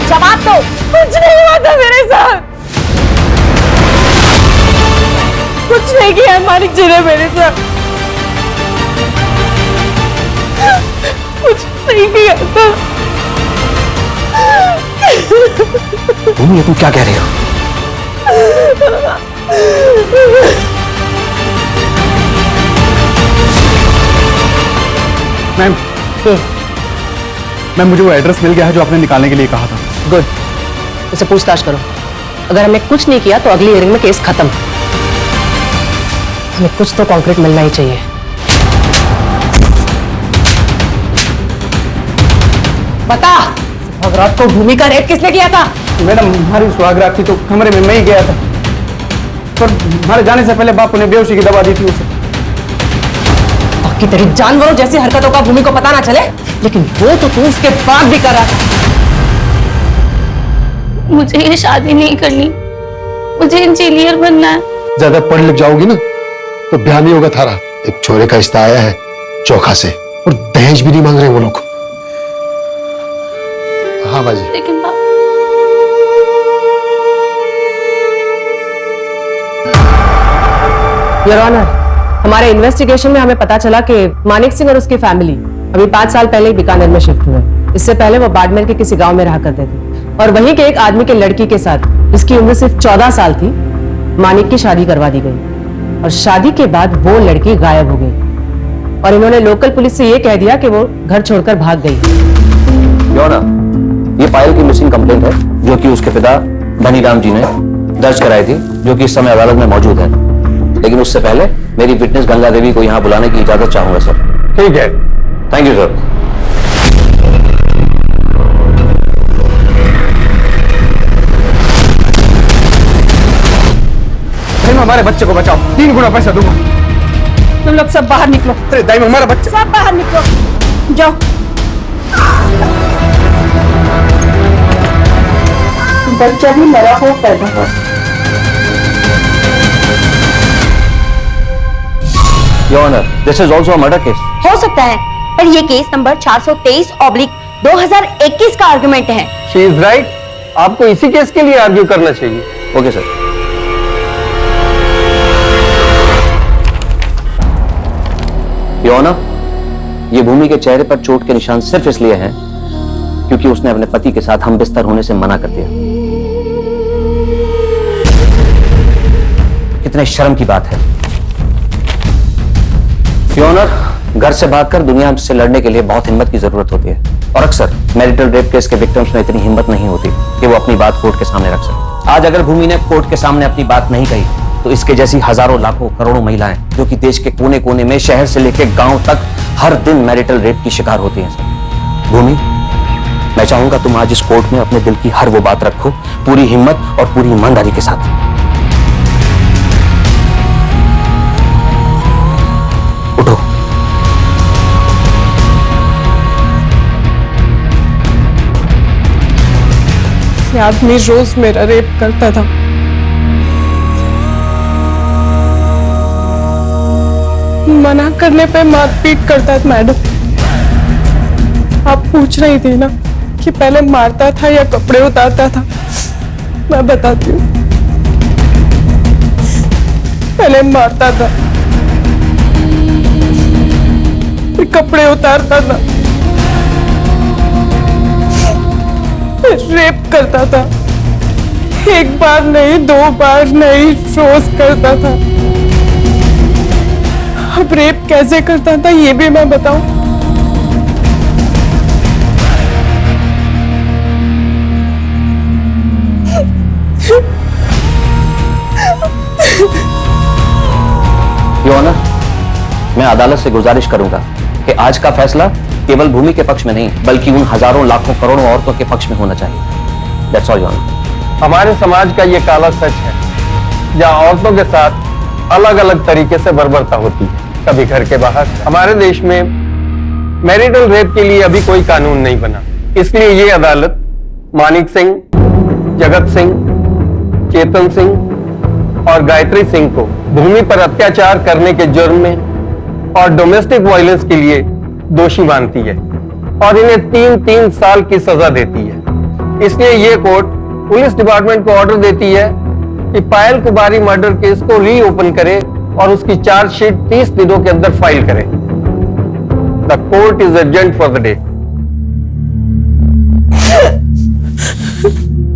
जवाब दो। कुछ नहीं हुआ था मेरे साथ, कुछ नहीं किया मानिक जी ने मेरे साथ, कुछ नहीं किया था। भूमि, तुम क्या कह रही हो? मैम, मुझे वो एड्रेस मिल गया है जो आपने निकालने के लिए कहा था। गुड, उसे पूछताछ करो। अगर हमने कुछ नहीं किया तो अगली हियरिंग में केस खत्म। हमें कुछ तो कॉन्क्रीट मिलना ही चाहिए। बता, सुहागरात को भूमि का रेप किसने किया था? मैडम, हमारी सुहागरात थी तो कमरे में मैं ही गया था, पर हमारे जाने से पहले बापू ने बेहोशी की दवा दी थी उसे। बाकी तेरी जानवरों जैसी हरकतों का भूमि को पता ना चले, लेकिन वो तो तू उसके बाद भी कर रहा था। मुझे ये शादी नहीं करनी, मुझे इंजीनियर बनना है। ज्यादा पढ़ लिख जाओगी ना तो ब्याह नहीं होगा थारा। एक छोरे का रिश्ता आया है चोखा से, और दहेज भी नहीं मांग रहे वो लोग। हाँ बाजी। लेकिन योर ऑनर, हमारे इन्वेस्टिगेशन में हमें पता चला कि मानिक सिंह और उसकी फैमिली अभी 5 साल पहले ही बीकानेर में शिफ्ट हुए। इससे पहले वो बाड़मेर के किसी गांव में रहा करते थे और वहीं के एक आदमी के लड़की के साथ, जिसकी उम्र सिर्फ 14 साल थी, मानिक की शादी करवा दी गई और शादी के बाद वो लड़की गायब हो गई और इन्होंने लोकल पुलिस से ये कह दिया कि वो घर छोड़कर भाग गई। योर ऑनर, ये पायल की मिसिंग कंप्लेंट है जो कि उसके पिता धनीराम जी ने दर्ज कराई थी, जो कि इस समय अदालत में मौजूद है। लेकिन उससे पहले मेरी विटनेस गंगा देवी को यहाँ बुलाने की इजाजत चाहूंगा सर। ठीक है, थैंक यू सर। हमारे बच्चे को बचाओ, 3 गुना पैसा दूंगा। तुम लोग सब बाहर निकलो। अरे दाई, हमारा बच्चा। सब बाहर निकलो, जाओ। बच्चा भी मरा हो पैदा हो। Your honour, this is also a murder case. हो सकता है, पर ये केस नंबर 423/2021 का आर्गुमेंट है। She is right. आपको इसी केस के लिए आर्ग्यू करना चाहिए। Okay sir. योर ऑनर, ये भूमि के चेहरे पर चोट के निशान सिर्फ इसलिए हैं क्योंकि उसने अपने पति के साथ हम बिस्तर होने से मना कर दिया। कितने शर्म की बात है। योर ऑनर, घर से भागकर दुनिया से लड़ने के लिए बहुत हिम्मत की जरूरत होती है और अक्सर मैरिटल रेप केस के विक्टिम्स में इतनी हिम्मत नहीं होती कि वो अपनी बात कोर्ट के सामने रख सके। आज अगर भूमि ने कोर्ट के सामने अपनी बात नहीं कही तो इसके जैसी हजारों लाखों करोड़ों महिलाएं जो कि देश के कोने कोने में, शहर से लेकर गांव तक हर दिन मैरिटल रेप की शिकार होती हैं सर। भूमि, मैं चाहूंगा तुम आज इस कोर्ट में अपने दिल की हर वो बात रखो, पूरी हिम्मत और पूरी ईमानदारी के साथ। उठो। ये आदमी रोज मेरा रेप करता था। मना करने पे मारपीट करता था। मैडम, आप पूछ रही थी ना कि पहले मारता था या कपड़े उतारता था। मैं बताती हूँ, पहले मारता था, फिर कपड़े उतारता था, फिर रेप करता था। 1 बार नहीं, 2 बार नहीं, रोज करता था। अब रेप कैसे करता था ये भी मैं बताऊं? योर ऑनर, मैं अदालत से गुजारिश करूंगा कि आज का फैसला केवल भूमि के पक्ष में नहीं बल्कि उन हजारों लाखों करोड़ों औरतों के पक्ष में होना चाहिए। That's all your honour. हमारे समाज का ये काला सच है जहाँ औरतों के साथ अलग अलग तरीके से बर्बरता होती है, कभी घर के बाहर। हमारे देश में मैरिटल रेप के लिए अभी कोई कानून नहीं बना, इसलिए ये अदालत मानिक सिंह, जगत सिंह, चेतन सिंह और गायत्री सिंह को भूमि पर अत्याचार करने के जुर्म में और डोमेस्टिक वायलेंस के लिए दोषी मानती है और इन्हें 3-3 साल की सजा देती है। इसलिए ये कोर्ट पुलिस डिपार्टमेंट को ऑर्डर देती है कि पायल कुमारी मर्डर केस को रीओपन करे और उसकी चार्जशीट 30 दिनों के अंदर फाइल करे। The court is adjourned for the day.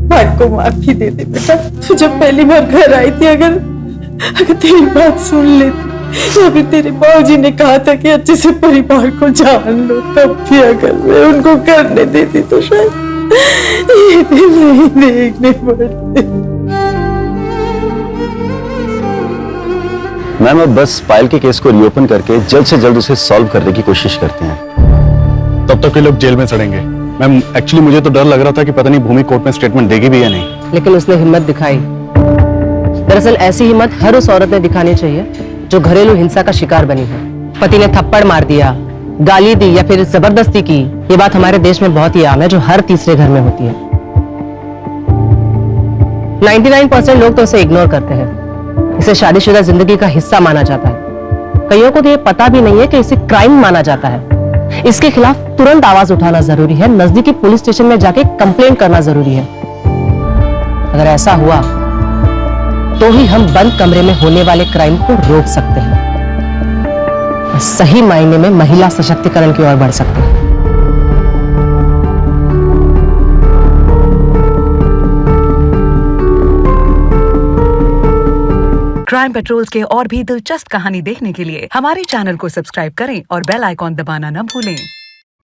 भाई को माफी दे दे बेटा। तू जब पहली बार घर आई थी, अगर तेरी बात सुन लेती, या फिर तेरे बाबूजी ने कहा था कि अच्छे से परिवार को जान लो, तब भी अगर मैं उनको करने देती तो शायद ये दिन नहीं देखने पड़ते। मैम, अब बस पायल के केस को रीओपन करके जल्द से जल्द उसे सॉल्व करने की कोशिश करते हैं। तब तक के लोग जेल में सड़ेंगे। मैम, एक्चुअली मुझे तो डर लग रहा था कि पता नहीं भूमि कोर्ट में स्टेटमेंट देगी भी या नहीं। लेकिन उसने हिम्मत दिखाई। दरअसल ऐसी हिम्मत हर उस औरत ने दिखानी चाहिए जो घरेलू हिंसा का शिकार बनी है। पति ने थप्पड़ मार दिया, गाली दी या फिर जबरदस्ती की, ये बात हमारे देश में बहुत ही आम है, जो हर तीसरे घर में होती है। 99% लोग तो उसे इग्नोर करते हैं। इसे शादीशुदा जिंदगी का हिस्सा माना जाता है। कईयों को तो ये पता भी नहीं है कि इसे क्राइम माना जाता है। इसके खिलाफ तुरंत आवाज उठाना जरूरी है, नजदीकी पुलिस स्टेशन में जाके कंप्लेंट करना जरूरी है। अगर ऐसा हुआ तो ही हम बंद कमरे में होने वाले क्राइम को रोक सकते हैं, सही मायने में महिला सशक्तिकरण की ओर बढ़ सकते हैं। क्राइम पेट्रोल्स के और भी दिलचस्प कहानी देखने के लिए हमारे चैनल को सब्सक्राइब करें और बेल आइकॉन दबाना न भूलें।